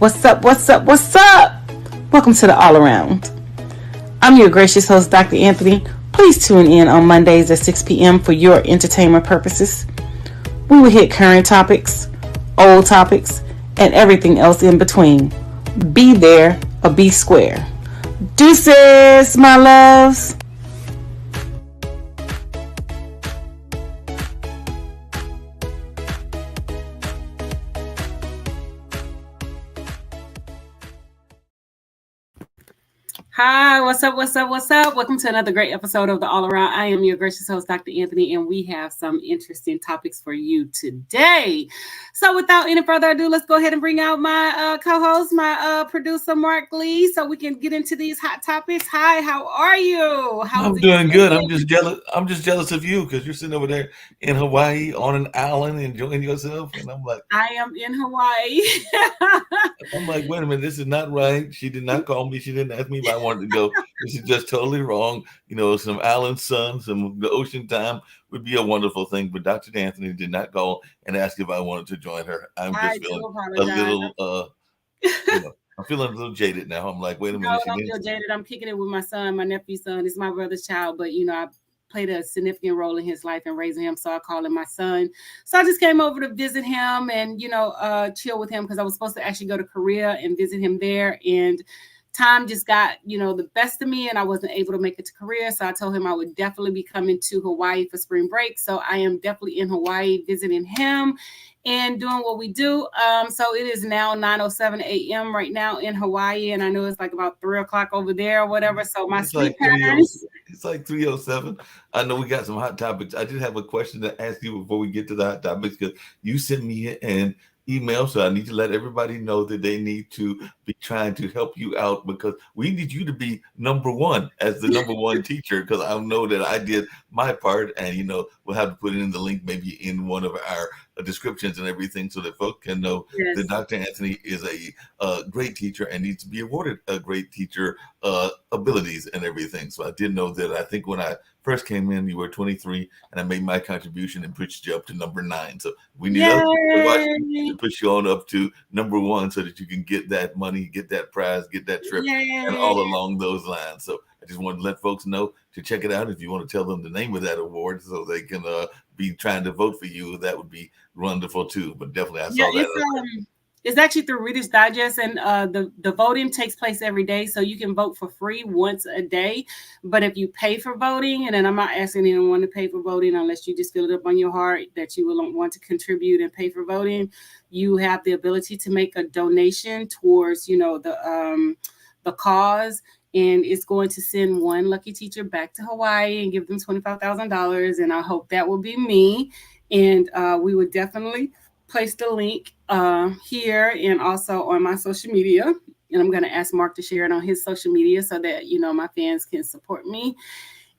What's up? What's up? What's up? Welcome to the All Around. I'm your gracious host, Dr. Anthony. Please tune in on Mondays at 6 p.m. for your entertainment purposes. We will hit current topics, old topics, and everything else in between. Be there or be square. Deuces, my loves. Hi, what's up? What's up? What's up? Welcome to another great episode of the All Around. I am your gracious host, Dr. Anthony, and we have some interesting topics for you today. So without any further ado, let's go ahead and bring out my co-host, my producer, Mark Lee, so we can get into these hot topics. Hi, how are you? I'm doing good. I'm just jealous. I'm just jealous of you because you're sitting over there in Hawaii on an island enjoying yourself, and I'm like, I am in Hawaii. I'm like, wait a minute, this is not right. She did not call me. She didn't ask me if I wanted to go. This is just totally wrong. You know, some island sun, some the ocean time would be a wonderful thing. But Dr. Anthony did not call and ask if I wanted to join her. I'm just feeling a little, I'm feeling a little jaded now. I'm like, wait a minute. No, I don't feel jaded. I'm kicking it with my son, my nephew's son. It's my brother's child, but I played a significant role in his life and raising him, so I call him my son. So I just came over to visit him and chill with him because I was supposed to actually go to Korea and visit him there, and time just got the best of me, and I wasn't able to make it to Korea. So I told him I would definitely be coming to Hawaii for spring break. So I am definitely in Hawaii visiting him and doing what we do. So it is now 9:07 a.m. right now in Hawaii, and I know it's like about 3 o'clock over there or whatever. So my sleep patterns. It's like 3:07. I know we got some hot topics. I did have a question to ask you before we get to the hot topics because you sent me an email, so I need to let everybody know that they need to be trying to help you out because we need you to be number one as the number one teacher because I know that I did my part, and we'll have to put it in the link maybe in one of our descriptions and everything so that folks can know that Dr. Anthony is a great teacher and needs to be awarded a great teacher abilities and everything. So I did know that. I think when I first came in, you were 23, and I made my contribution and pushed you up to number 9. So we need other people to watch you to push you on up to number 1 so that you can get that money, get that prize, get that trip, and all along those lines. So I just wanted to let folks know to check it out. If you want to tell them the name of that award so they can be trying to vote for you, that would be wonderful too. But definitely I saw that. It's actually through Reader's Digest, and the voting takes place every day, so you can vote for free once a day. But if you pay for voting, and then I'm not asking anyone to pay for voting unless you just feel it up on your heart that you will want to contribute and pay for voting, you have the ability to make a donation towards the cause. And it's going to send one lucky teacher back to Hawaii and give them $25,000. And I hope that will be me. And we would definitely place the link here and also on my social media. And I'm going to ask Mark to share it on his social media so that, my fans can support me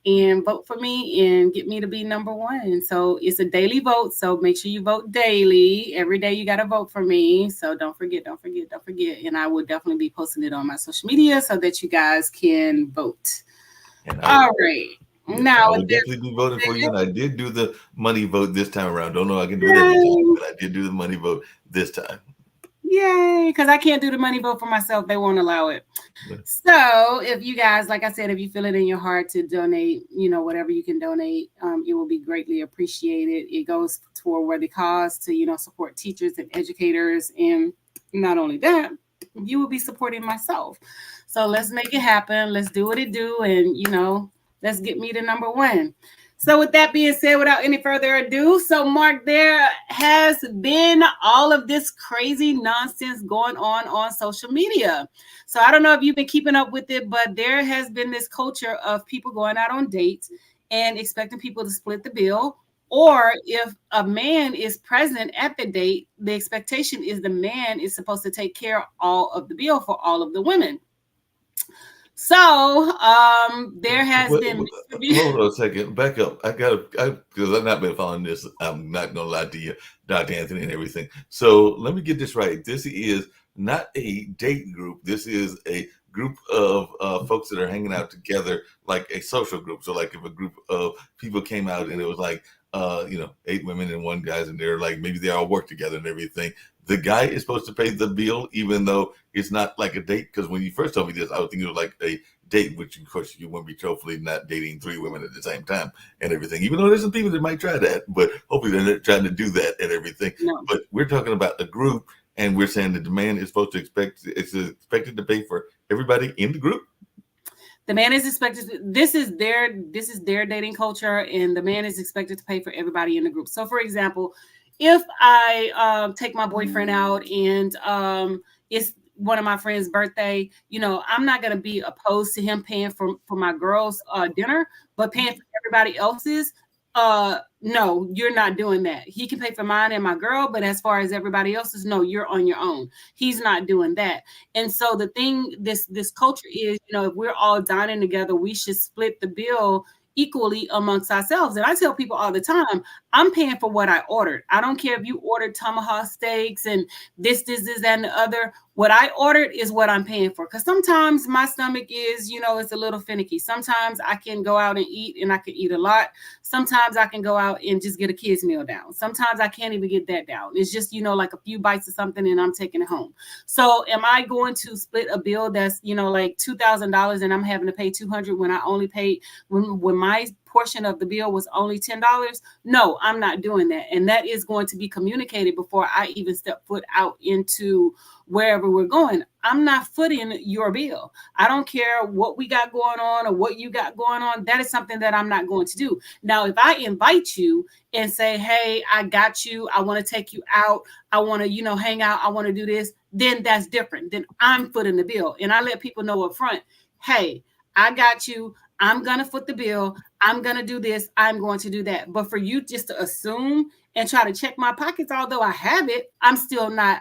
and vote for me and get me to be number 1. So it's a daily vote. So make sure you vote daily. Every day you got to vote for me. So don't forget. And I will definitely be posting it on my social media so that you guys can vote. All right. Now, I would definitely be voting for you, and I did do the money vote this time around. Don't know I can do it every time, but I did do the money vote this time. Yay, because I can't do the money vote for myself. They won't allow it. Yeah. So if you guys, like I said, if you feel it in your heart to donate, whatever you can donate, it will be greatly appreciated. It goes toward a worthy cause to, support teachers and educators. And not only that, you will be supporting myself. So let's make it happen. Let's do what it do. And, let's get me to number 1. So with that being said, without any further ado, so Mark, there has been all of this crazy nonsense going on social media. So I don't know if you've been keeping up with it, but there has been this culture of people going out on dates and expecting people to split the bill. Or if a man is present at the date, the expectation is the man is supposed to take care of all of the bill for all of the women. So there has been. Hold on a second. Back up. Because I've not been following this. I'm not going to lie to you, Dr. Anthony, and everything. So let me get this right. This is not a date group. This is a group of folks that are hanging out together, like a social group. So like if a group of people came out and it was like 8 women and 1 guy, and they're like, maybe they all work together and everything, the guy is supposed to pay the bill, even though it's not like a date? Because when you first told me this, I was thinking it was like a date, which of course you wouldn't be truthfully not dating 3 women at the same time and everything, even though there's some people that might try that, but hopefully they're not trying to do that and everything. No. But we're talking about a group, and we're saying the man is supposed to expected to pay for everybody in the group. The man is expected to, this is their dating culture, and the man is expected to pay for everybody in the group. So for example, if I take my boyfriend out and it's one of my friends' birthday, you know, I'm not going to be opposed to him paying for my girls' dinner, but paying for everybody else's, no, you're not doing that. He can pay for mine and my girl, but as far as everybody else's, no, you're on your own. He's not doing that. And so the thing, this culture is, you know, if we're all dining together, we should split the bill equally amongst ourselves. And I tell people all the time, I'm paying for what I ordered. I don't care if you ordered tomahawk steaks and this, and the other. What I ordered is what I'm paying for. Because sometimes my stomach is, you know, it's a little finicky. Sometimes I can go out and eat, and I can eat a lot. Sometimes I can go out and just get a kid's meal down. Sometimes I can't even get that down. It's just, you know, like a few bites of something and I'm taking it home. So am I going to split a bill that's, you know, like $2,000 and I'm having to pay $200 when I only paid, when my portion of the bill was only $10? No, I'm not doing that. And that is going to be communicated before I even step foot out into wherever we're going. I'm not footing your bill. I don't care what we got going on or what you got going on. That is something that I'm not going to do. Now, if I invite you and say, hey, I got you, I want to take you out, I want to, you know, hang out, I want to do this, then that's different. Then I'm footing the bill. And I let people know up front, hey, I got you. I'm going to foot the bill. I'm going to do this. I'm going to do that. But for you just to assume and try to check my pockets, although I have it, I'm still not,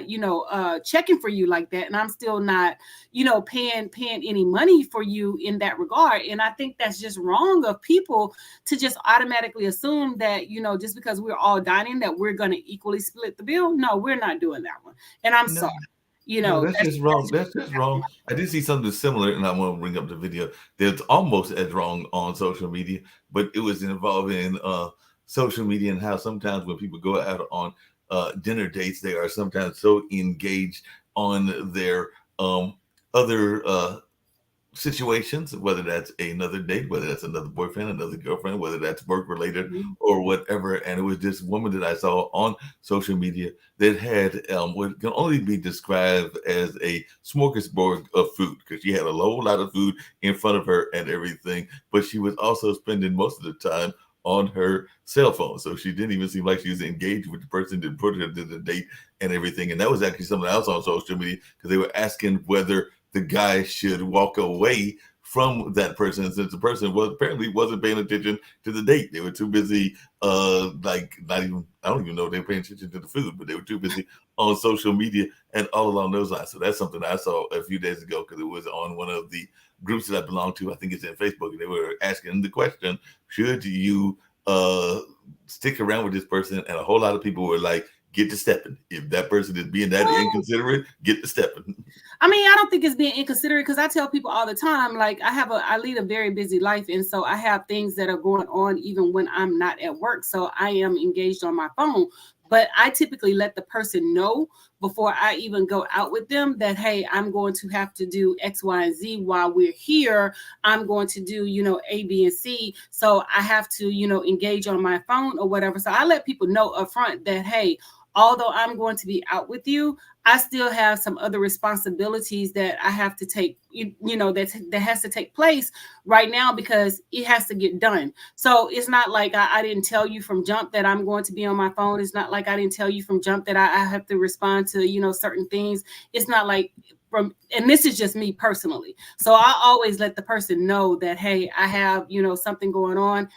you know, checking for you like that. And I'm still not, you know, paying any money for you in that regard. And I think that's just wrong of people to just automatically assume that, you know, just because we're all dining that we're going to equally split the bill. No, we're not doing that one. And I'm sorry. You know, no, that's just wrong. That's just wrong. I did see something similar, and I want to bring up the video that's almost as wrong on social media, but it was involving social media and how sometimes when people go out on dinner dates, they are sometimes so engaged on their other situations, whether that's another date, whether that's another boyfriend, another girlfriend, whether that's work related or whatever. And it was this woman that I saw on social media that had what can only be described as a smorgasbord of food, because she had a whole lot of food in front of her and everything, but she was also spending most of the time on her cell phone. So she didn't even seem like she was engaged with the person that put her to the date and everything. And that was actually something else on social media, because they were asking whether the guy should walk away from that person, since the person apparently wasn't paying attention to the date. They were too busy, like not even, I don't even know if they were paying attention to the food, but they were too busy on social media and all along those lines. So that's something I saw a few days ago, because it was on one of the groups that I belong to. I think it's in Facebook. And they were asking the question, should you stick around with this person? And a whole lot of people were like, get to stepping. If that person is being that inconsiderate, get to stepping. I mean, I don't think it's being inconsiderate, because I tell people all the time, like I lead a very busy life. And so I have things that are going on even when I'm not at work. So I am engaged on my phone. But I typically let the person know before I even go out with them that, hey, I'm going to have to do X, Y, and Z while we're here. I'm going to do, you know, A, B, and C. So I have to, you know, engage on my phone or whatever. So I let people know up front that, hey, although I'm going to be out with you, I still have some other responsibilities that I have to take, you know, that has to take place right now, because it has to get done. So it's not like I didn't tell you from jump that I'm going to be on my phone. It's not like I didn't tell you from jump that I have to respond to, you know, certain things. It's not like and this is just me personally. So I always let the person know that, hey, I have, you know, something going on.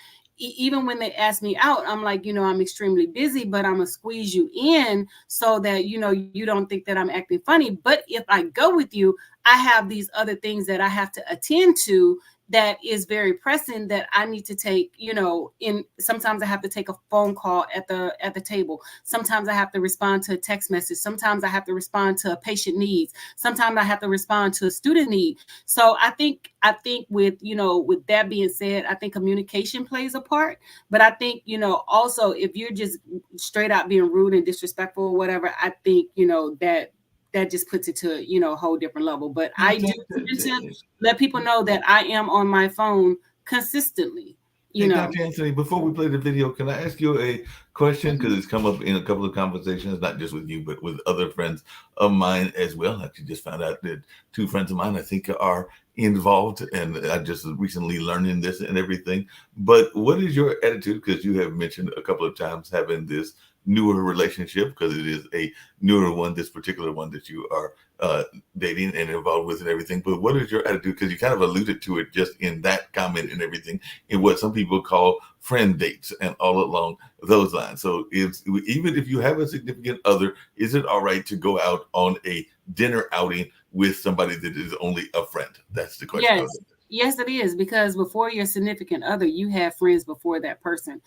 Even when they ask me out, I'm like, you know, I'm extremely busy, but I'm gonna squeeze you in so that, you know, you don't think that I'm acting funny. But if I go with you, I have these other things that I have to attend to that is very pressing that I need to take, in sometimes I have to take a phone call at the table. Sometimes I have to respond to a text message. Sometimes I have to respond to a patient needs. Sometimes I have to respond to a student need. So I think with that being said, I think communication plays a part. But I think, also if you're just straight out being rude and disrespectful or whatever, I think, that just puts it to, a whole different level. But I do tend to let people know that I am on my phone consistently, Hey, Dr. Anthony, before we play the video, can I ask you a question? Because it's come up in a couple of conversations, not just with you, but with other friends of mine as well. I actually just found out that two friends of mine, I think, are involved, and I just recently learning this and everything. But what is your attitude? Because you have mentioned a couple of times having this newer relationship, because it is a newer one, this particular one that you are dating and involved with and everything. But what is your attitude? Because you kind of alluded to it just in that comment and everything, in what some people call friend dates and all along those lines. So even if you have a significant other, is it all right to go out on a dinner outing with somebody that is only a friend? That's the question. Yes. Yes, it is, because before your significant other, you have friends before that person.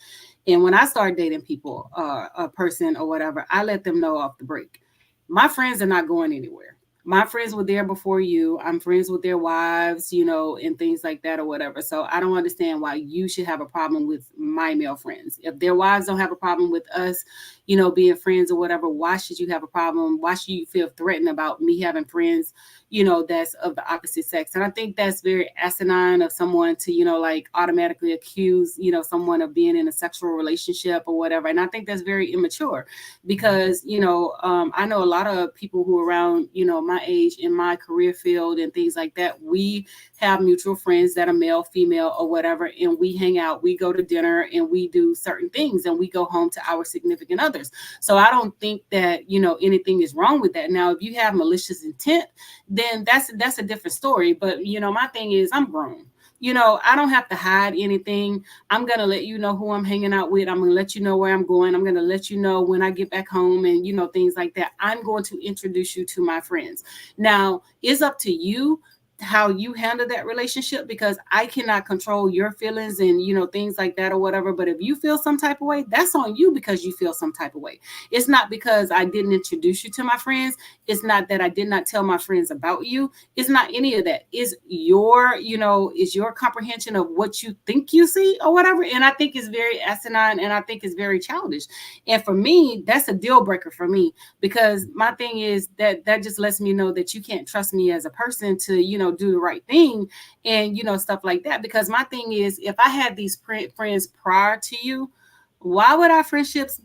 And when I start dating people, a person or whatever, I let them know off the break. My friends are not going anywhere. My friends were there before you. I'm friends with their wives, and things like that or whatever. So I don't understand why you should have a problem with my male friends. If their wives don't have a problem with us, being friends or whatever, why should you have a problem? Why should you feel threatened about me having friends, that's of the opposite sex? And I think that's very asinine of someone to, like automatically accuse, someone of being in a sexual relationship or whatever. And I think that's very immature because, I know a lot of people who are around, my age in my career field and things like that. We have mutual friends that are male, female, or whatever, and we hang out, we go to dinner, and we do certain things, and we go home to our significant others. So I don't think that, anything is wrong with that. Now, if you have malicious intent, then that's a different story. But, my thing is I'm grown. I don't have to hide anything. I'm going to let you know who I'm hanging out with. I'm going to let you know where I'm going. I'm going to let you know when I get back home and, things like that. I'm going to introduce you to my friends. Now, it's up to you how you handle that relationship, because I cannot control your feelings and things like that or whatever. But if you feel some type of way, that's on you, because you feel some type of way. It's not because I didn't introduce you to my friends. It's not that I did not tell my friends about you. It's not any of that. It's your comprehension of what you think you see or whatever. And I think it's very asinine, and I think it's very childish. And for me, that's a deal breaker for me, because my thing is that just lets me know that you can't trust me as a person to do the right thing and stuff like that. Because my thing is, if I had these friends prior to you, why would our friendships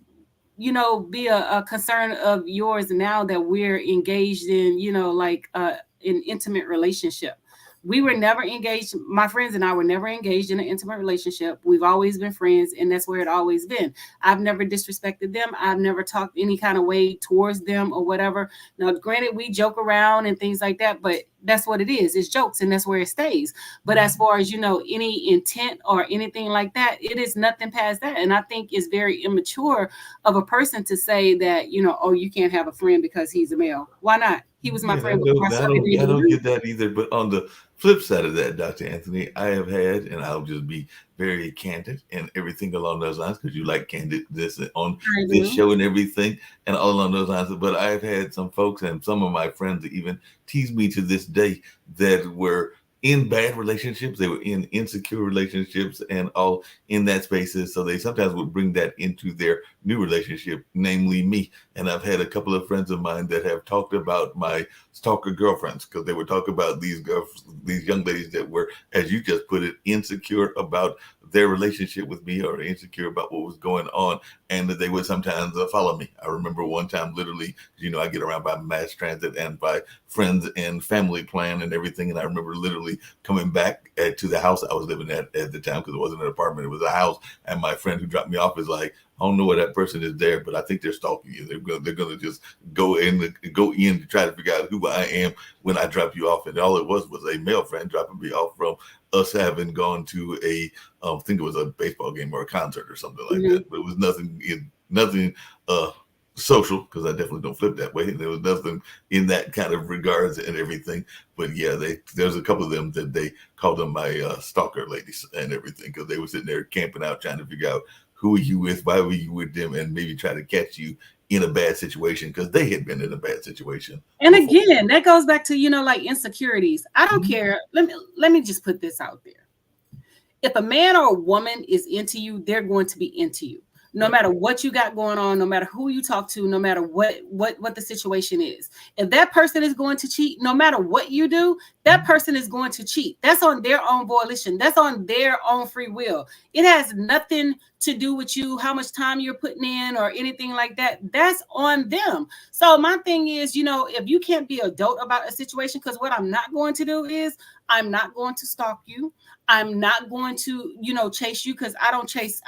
be a concern of yours now that we're engaged in an intimate relationship? We were never engaged. My friends and I were never engaged in an intimate relationship. We've always been friends, and that's where it always been. I've never disrespected them. I've never talked any kind of way towards them or whatever. Now, granted, we joke around and things like that, but that's what it is. It's jokes, and that's where it stays. But as far as, any intent or anything like that, it is nothing past that. And I think it's very immature of a person to say that, oh, you can't have a friend because he's a male. Why not? He was my friend before I started dating I don't you. get that either. But on the flip side of that, Dr. Anthony, I have had, and I'll just be very candid and everything along those lines, because you like candidness on I this do. show and everything, and all along those lines. But I've had some folks and some of my friends that even tease me to this day that were in bad relationships. They were in insecure relationships and all in that spaces. So they sometimes would bring that into their new relationship, namely me. And I've had a couple of friends of mine that have talked about my stalker girlfriends, because they would talk about these young ladies that were, as you just put it, insecure about their relationship with me, or insecure about what was going on, and that they would sometimes follow me. I remember one time, literally, I get around by mass transit and by friends and family plan and everything, and I remember literally coming back to the house I was living at the time, because it wasn't an apartment, it was a house, and my friend who dropped me off is like, I don't know where that person is there, but I think they're stalking you. They're going to just go in to try to figure out who I am when I drop you off. And all it was a male friend dropping me off from us having gone to I think it was a baseball game or a concert or something like Mhm. that. But it was nothing social, because I definitely don't flip that way. And there was nothing in that kind of regards and everything. But yeah, there's a couple of them that they called them my stalker ladies and everything, because they were sitting there camping out trying to figure out who are you with, why were you with them, and maybe try to catch you in a bad situation because they had been in a bad situation. And before. again, that goes back to, like insecurities. I don't care. Let me just put this out there. If a man or a woman is into you, they're going to be into you. No matter what you got going on, no matter who you talk to, no matter what the situation is. If that person is going to cheat, no matter what you do, that person is going to cheat. That's on their own volition. That's on their own free will. It has nothing to do with you, how much time you're putting in or anything like that. That's on them. So my thing is, if you can't be adult about a situation, because what I'm not going to do is I'm not going to stalk you. I'm not going to, chase you, because I don't chase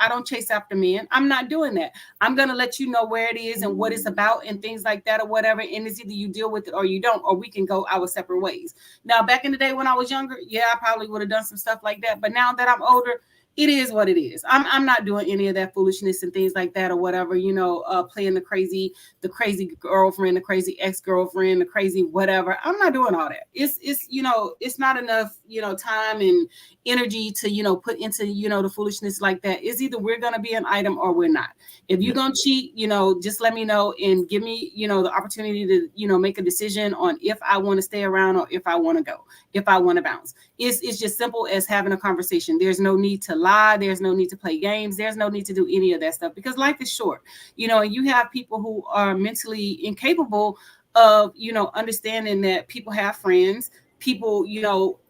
after men. I'm not doing that. I'm going to let you know where it is and what it's about and things like that or whatever. And it's either you deal with it or you don't, or we can go our separate ways. Now, back in the day when I was younger, yeah, I probably would have done some stuff like that. But now that I'm older, it is what it is. I'm not doing any of that foolishness and things like that or whatever, playing the crazy girlfriend, the crazy ex-girlfriend, the crazy whatever. I'm not doing all that. It's not enough, time and energy to, put into, the foolishness like that. It's either we're going to be an item or we're not. If you're going to cheat, just let me know and give me, the opportunity to, make a decision on if I want to stay around or if I want to go, if I want to bounce. It's just simple as having a conversation. There's no need to lie. There's no need to play games. There's no need to do any of that stuff, because life is short, and you have people who are mentally incapable of, understanding that people have friends. People,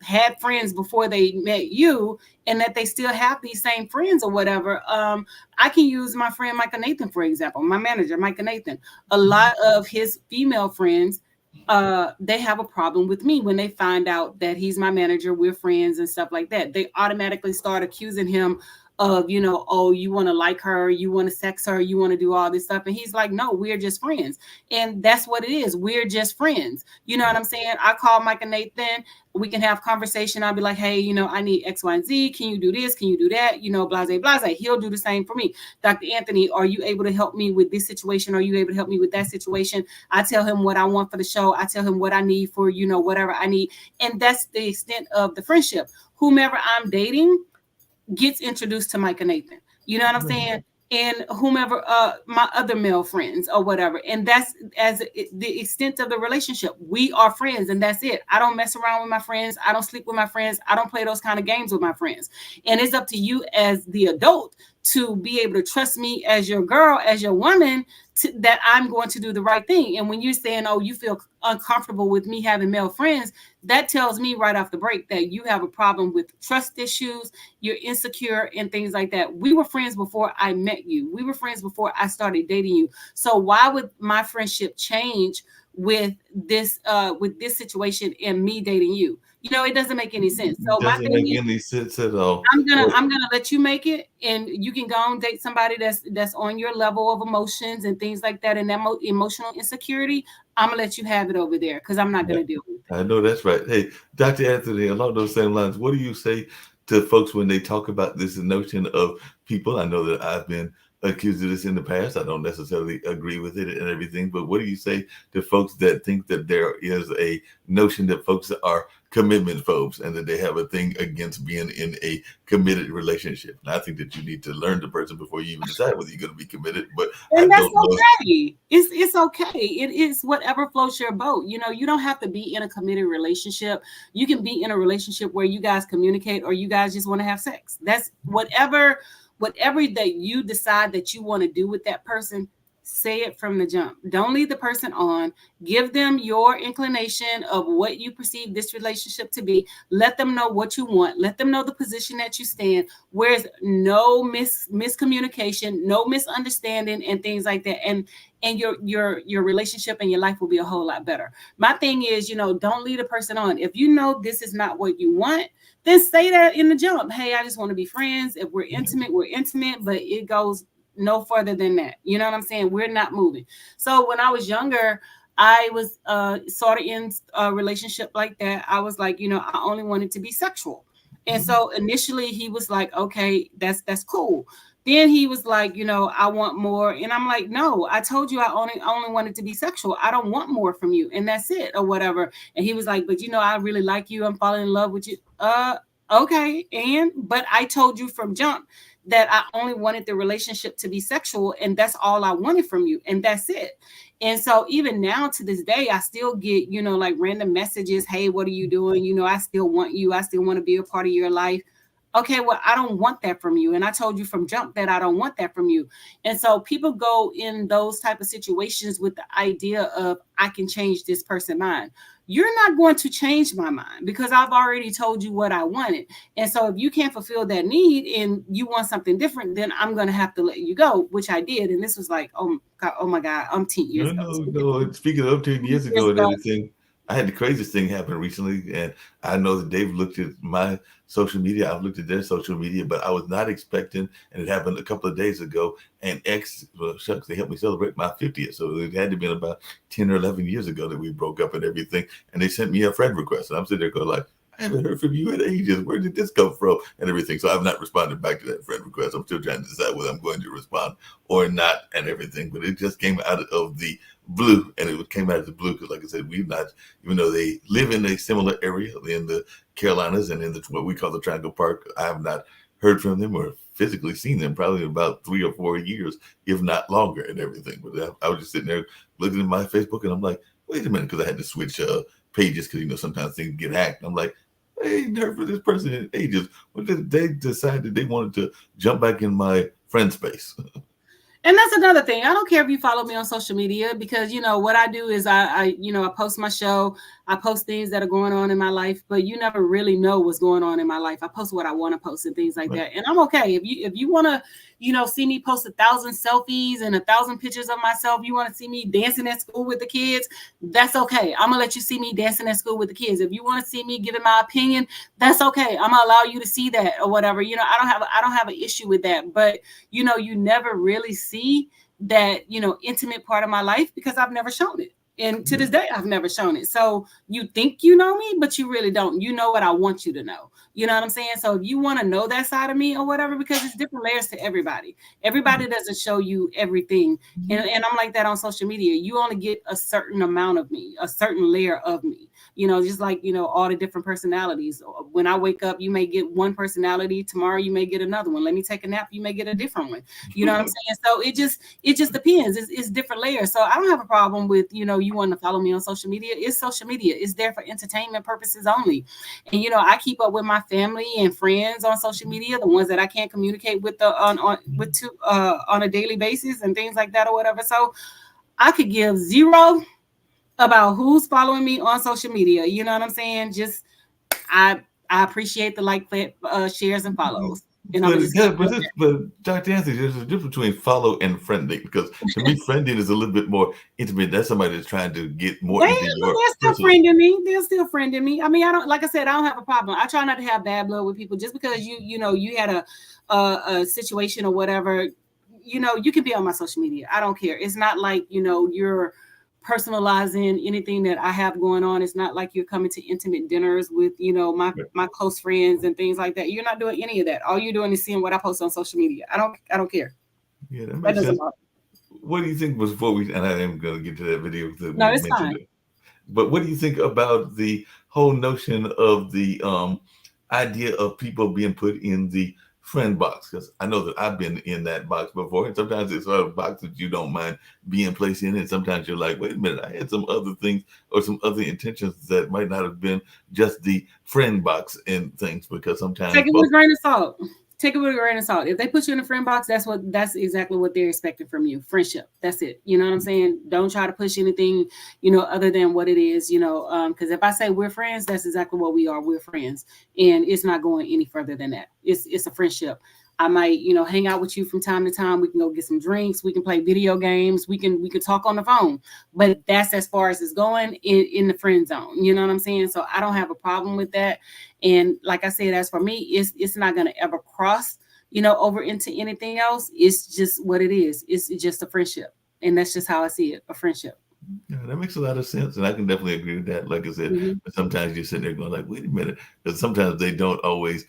had friends before they met you, and that they still have these same friends or whatever. I can use my friend Micah Nathan, for example, my manager, Micah Nathan. A lot of his female friends, they have a problem with me when they find out that he's my manager, we're friends and stuff like that. They automatically start accusing him of, oh, you want to like her, you want to sex her, you want to do all this stuff. And he's like, no, we're just friends. And that's what it is. We're just friends. You know what I'm saying? I call Mike and Nathan. We can have conversation. I'll be like, hey, I need X, Y, and Z. Can you do this? Can you do that? Blase, blase. He'll do the same for me. Dr. Anthony, are you able to help me with this situation? Are you able to help me with that situation? I tell him what I want for the show. I tell him what I need for, whatever I need. And that's the extent of the friendship. Whomever I'm dating gets introduced to Mike and Nathan. You know what I'm saying? And whomever, my other male friends or whatever. And that's as the extent of the relationship. We are friends, and that's it. I don't mess around with my friends. I don't sleep with my friends. I don't play those kind of games with my friends. And it's up to you as the adult to be able to trust me as your girl, as your woman, that I'm going to do the right thing. And when you're saying, oh, you feel uncomfortable with me having male friends, that tells me right off the break that you have a problem with trust issues, you're insecure and things like that. We were friends before I met you. We were friends before I started dating you. So why would my friendship change with this situation and me dating you? It doesn't make any sense. So it doesn't make any sense at all. I'm gonna let you make it, and you can go and date somebody that's on your level of emotions and things like that, and that emotional insecurity. I'm gonna let you have it over there, because I'm not gonna deal with it. I know that's right. Hey, Dr. Anthony, along those same lines, what do you say to folks when they talk about this notion of people? I know that I've been accused of this in the past. I don't necessarily agree with it and everything, but what do you say to folks that think that there is a notion that folks are commitment phobes and that they have a thing against being in a committed relationship? And I think that you need to learn the person before you even decide whether you're going to be committed. But and that's okay. It's okay. It is whatever floats your boat. You don't have to be in a committed relationship. You can be in a relationship where you guys communicate, or you guys just want to have sex. That's whatever that you decide that you want to do with that person. Say it from the jump. Don't lead the person on. Give them your inclination of what you perceive this relationship to be. Let them know what you want. Let them know the position that you stand. Where's no miscommunication, no misunderstanding, and things like that. And your relationship and your life will be a whole lot better. My thing is, don't lead a person on. If you know this is not what you want, then say that in the jump. Hey, I just want to be friends. If we're intimate, we're intimate, but it goes no further than that. You know what I'm saying? We're not moving. So when I was younger, I was sort of in a relationship like that. I was like, I only wanted to be sexual. And so initially he was like, okay, that's cool. Then he was like, I want more. And I'm like, no, I told you I only wanted to be sexual. I don't want more from you. And that's it, or whatever. And he was like, but I really like you. I'm falling in love with you. Okay. But I told you from jump that I only wanted the relationship to be sexual, and that's all I wanted from you. And that's it. And so even now to this day, I still get, like random messages. Hey, what are you doing? I still want you. I still want to be a part of your life. Okay, well, I don't want that from you. And I told you from jump that I don't want that from you. And so people go in those type of situations with the idea of, I can change this person's mind. You're not going to change my mind, because I've already told you what I wanted. And so if you can't fulfill that need and you want something different, then I'm going to have to let you go, which I did. And this was like, oh my God, 10 years ago. No. Speaking of 10 years ago and everything, I had the craziest thing happen recently, and I know that Dave looked at my social media. I've looked at their social media, but I was not expecting, and it happened a couple of days ago. And shucks, they helped me celebrate my 50th. So it had to be about 10 or 11 years ago that we broke up and everything. And they sent me a friend request. And I'm sitting there going like, I haven't heard from you in ages. Where did this come from? And everything. So I've not responded back to that friend request. I'm still trying to decide whether I'm going to respond or not and everything. But it just came out of the blue, and it came out of the blue because, like I said, we've not, even though they live in a similar area in the Carolinas and in what we call the Triangle Park, I have not heard from them or physically seen them probably in about 3 or 4 years, if not longer, and everything. But I was just sitting there looking at my Facebook, and I'm like, wait a minute, because I had to switch pages because sometimes things get hacked. I'm like, I ain't heard from this person in ages. When did they decide that they wanted to jump back in my friend space? And that's another thing. I don't care if you follow me on social media, because, what I do is I post my show. I post things that are going on in my life, but you never really know what's going on in my life. I post what I want to post and things like that. And I'm okay. If you want to, see me post 1,000 selfies and 1,000 pictures of myself, you want to see me dancing at school with the kids, that's okay. I'm gonna let you see me dancing at school with the kids. If you want to see me giving my opinion, that's okay. I'm gonna allow you to see that or whatever. I don't have an issue with that. But you never really see that intimate part of my life, because I've never shown it. And to this day, I've never shown it. So you think you know me, but you really don't. You know what I want you to know. You know what I'm saying? So if you want to know that side of me or whatever, because it's different layers to everybody. Everybody doesn't show you everything. And I'm like that on social media. You only get a certain amount of me, a certain layer of me. Just like, all the different personalities. When I wake up, you may get one personality. Tomorrow, you may get another one. Let me take a nap, you may get a different one. You know what I'm saying? So it just depends. It's different layers. So I don't have a problem with, you want to follow me on social media. It's social media. It's there for entertainment purposes only. And, I keep up with my family and friends on social media, the ones that I can't communicate with on a daily basis and things like that or whatever. So I could give zero about who's following me on social media. You know what I'm saying? Just I appreciate the shares and follows. And but Dr. Anthony, there's a difference between follow and friending, because to me, friending is a little bit more intimate. That's somebody that's trying to get more into your. They're still friending me. They're still friending me. I mean, I don't, like I said, I don't have a problem. I try not to have bad blood with people. Just because you had a situation or whatever, you can be on my social media. I don't care. It's not like you're personalizing anything that I have going on. It's not like you're coming to intimate dinners with my close friends and things like that. You're not doing any of that. All you're doing is seeing what I post on social media. I don't care. Yeah, that makes sense. What do you think before we, and I am going to get to that video that no, it's fine. But what do you think about the whole notion of the idea of people being put in the friend box? Because I know that I've been in that box before, and sometimes it's a box that you don't mind being placed in, and sometimes you're like, wait a minute, I had some other things or some other intentions that might not have been just the friend box and things, because sometimes take it with a grain of salt. Take it with a grain of salt. If they put you in the friend box, that's exactly what they're expecting from you. Friendship. That's it. You know what I'm saying? Don't try to push anything, other than what it is, because if I say we're friends, that's exactly what we are. We're friends. And it's not going any further than that. It's a friendship. I might, hang out with you from time to time. We can go get some drinks. We can play video games. We can talk on the phone. But that's as far as it's going in the friend zone. You know what I'm saying? So I don't have a problem with that. And like I said, as for me, it's not going to ever cross, over into anything else. It's just what it is. It's just a friendship. And that's just how I see it, a friendship. Yeah, that makes a lot of sense, and I can definitely agree with that. Like I said, Mm-hmm. but sometimes you're sitting there going, like, "Wait a minute," because sometimes they don't always.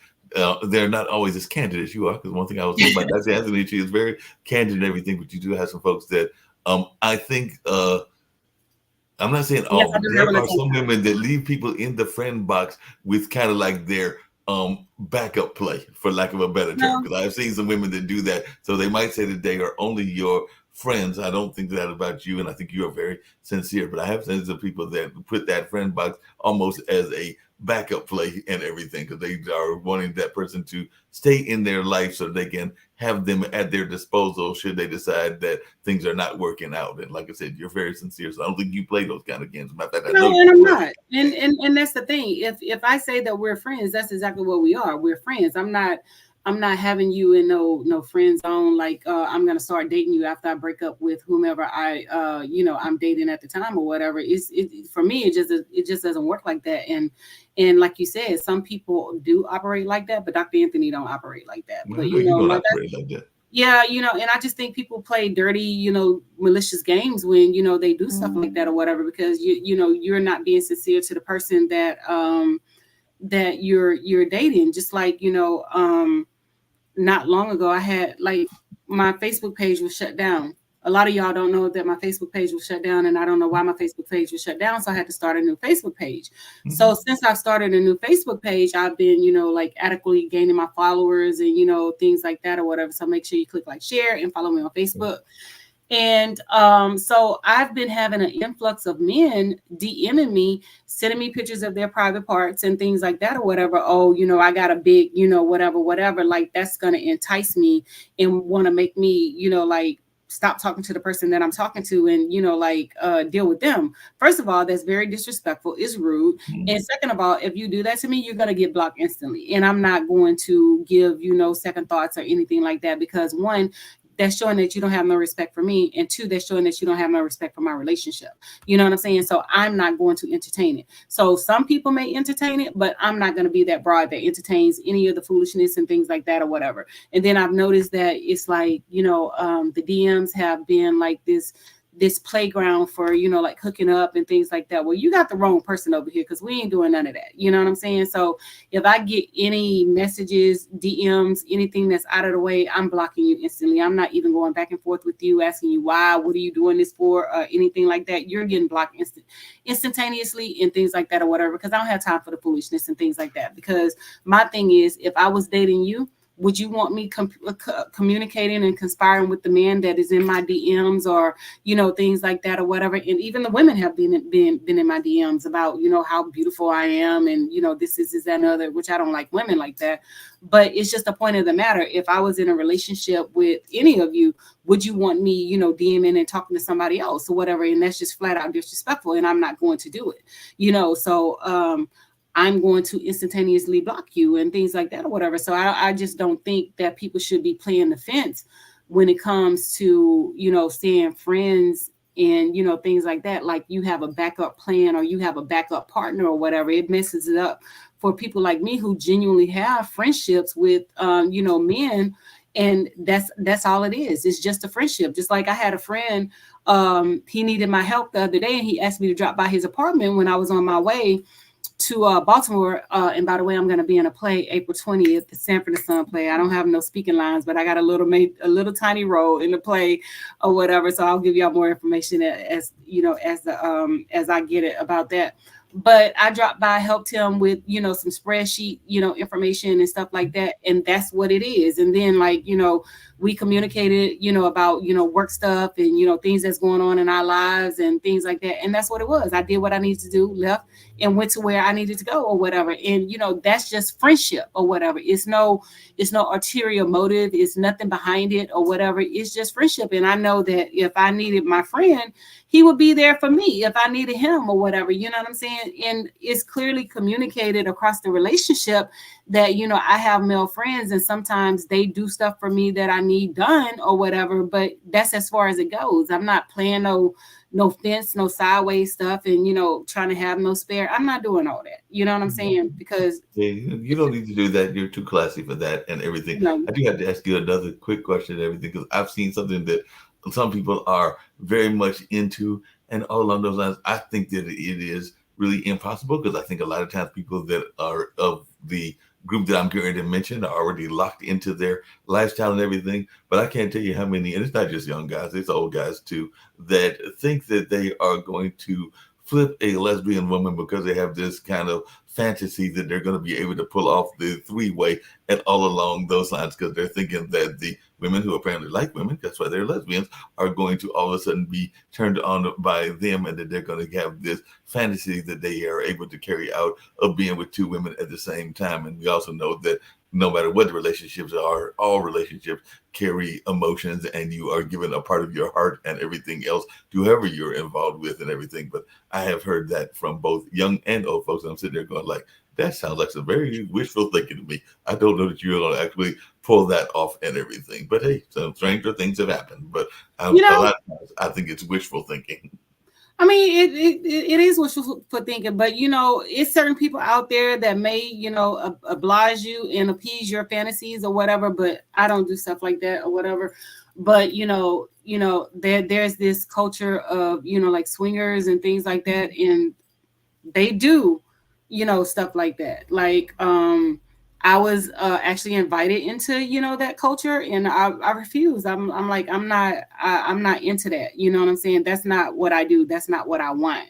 They're not always as candid as you are. Because one thing I was saying about Dr. Anthony, she is very candid and everything, but you do have some folks that I think. I'm not saying Yes, all, I but do have there an are some attention. women that leave people in the friend box with kind of like their backup play, for lack of a better term. No, Because I've seen some women that do that. So they might say that they are only your friends. I don't think that about you, and I think you are very sincere. But I have seen some people that put that friend box almost as a backup play and everything, because they are wanting that person to stay in their life so they can have them at their disposal should they decide that things are not working out. And like I said, you're very sincere, so I don't think you play those kind of games. Matter of fact, I know no, you and I'm well. not. And that's the thing. If I say that we're friends, that's exactly what we are. We're friends. I'm not having you in no friend zone. Like I'm gonna start dating you after I break up with whomever I'm dating at the time or whatever. For me it just doesn't work like that. And like you said, some people do operate like that, but Dr. Anthony don't operate like that. I But know you don't like I operate like that. yeah, and I just think people play dirty, malicious games when, they do stuff like that or whatever, because you're not being sincere to the person that you're dating. Just like, not long ago I had like my Facebook page was shut down. A lot of y'all don't know that my Facebook page was shut down, and I don't know why my Facebook page was shut down. So I had to start a new Facebook page. So since I started a new Facebook page, I've been, like adequately gaining my followers and, things like that or whatever. So make sure you click like, share, and follow me on Facebook. And so I've been having an influx of men DMing me, sending me pictures of their private parts and things like that or whatever. Oh, I got a big, whatever. Like that's going to entice me and want to make me, like stop talking to the person that I'm talking to and, deal with them. First of all, that's very disrespectful. It's rude. And second of all, if you do that to me, you're going to get blocked instantly. And I'm not going to give, second thoughts or anything like that, because one, that's showing that you don't have no respect for me, and two, that's showing that you don't have no respect for my relationship. You know what I'm saying? So I'm not going to entertain it. So some people may entertain it, but I'm not going to be that broad that entertains any of the foolishness and things like that or whatever. And then I've noticed that it's like, the DMs have been like this playground for, like hooking up and things like that. Well, you got the wrong person over here, because we ain't doing none of that. You know what I'm saying? So if I get any messages, DMs, anything that's out of the way, I'm blocking you instantly. I'm not even going back and forth with you, asking you why, what are you doing this for, anything like that. You're getting blocked instantaneously and things like that or whatever, because I don't have time for the foolishness and things like that. Because my thing is, if I was dating you, would you want me communicating and conspiring with the man that is in my DMs, or things like that or whatever? And even the women have been in my DMs about how beautiful I am, and this is that and other, which I don't like women like that. But it's just the point of the matter. If I was in a relationship with any of you, would you want me DMing and talking to somebody else or whatever? And that's just flat out disrespectful, and I'm not going to do it. So I'm going to instantaneously block you and things like that or whatever. So I just don't think that people should be playing the fence when it comes to, staying friends and, things like that. Like you have a backup plan or you have a backup partner or whatever. It messes it up for people like me who genuinely have friendships with, men. And that's all it is. It's just a friendship. Just like I had a friend, he needed my help the other day, and he asked me to drop by his apartment when I was on my way to Baltimore. And by the way, I'm going to be in a play April 20th, the Sanford and Son play. I don't have no speaking lines, but I got a little tiny role in the play or whatever. So I'll give y'all more information as I get it about that. But I dropped by, helped him with, some spreadsheet, information and stuff like that. And that's what it is. And then we communicated, about, work stuff and, things that's going on in our lives and things like that. And that's what it was. I did what I needed to do, left and went to where I needed to go or whatever. And, that's just friendship or whatever. It's no ulterior motive. It's nothing behind it or whatever. It's just friendship. And I know that if I needed my friend, he would be there for me if I needed him or whatever. You know what I'm saying? And it's clearly communicated across the relationship that, I have male friends and sometimes they do stuff for me that I need done or whatever. But that's as far as it goes. I'm not playing no fence, no sideways stuff and, trying to have no spare. I'm not doing all that. You know what I'm saying? Because you don't need to do that. You're too classy for that and everything. I do have to ask you another quick question and everything, because I've seen something that some people are very much into, and all along those lines, I think that it is really impossible, because I think a lot of times people that are of the group that I'm going to mention are already locked into their lifestyle and everything. But I can't tell you how many, and it's not just young guys, it's old guys too, that think that they are going to flip a lesbian woman because they have this kind of fantasy that they're going to be able to pull off the three-way and all along those lines, because they're thinking that the women who apparently like women, that's why they're lesbians, are going to all of a sudden be turned on by them, and that they're going to have this fantasy that they are able to carry out of being with two women at the same time. And we also know that no matter what the relationships are, all relationships carry emotions, and you are given a part of your heart and everything else to whoever you're involved with and everything. But I have heard that from both young and old folks, and I'm sitting there going like, that sounds like some very wishful thinking to me. I don't know that you're going to actually pull that off and everything. But hey, some stranger things have happened. But a lot of times, I think it's wishful thinking. I mean, it is wishful for thinking, but it's certain people out there that may, oblige you and appease your fantasies or whatever. But I don't do stuff like that or whatever. But there's this culture of like swingers and things like that, and they do, stuff like that. Like I was actually invited into that culture, and I refused. I'm like, I'm not into that. You know what I'm saying? That's not what I do. That's not what I want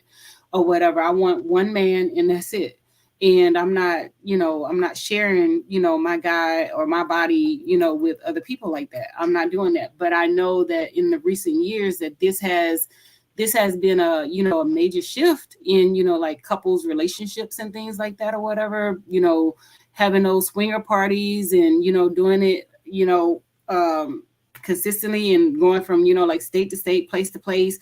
or whatever. I want one man, and that's it. And I'm not sharing my guy or my body with other people like that. I'm not doing that. But I know that in the recent years that this has been a major shift in like couples relationships and things like that or whatever, having those swinger parties and doing it consistently and going from like state to state, place to place,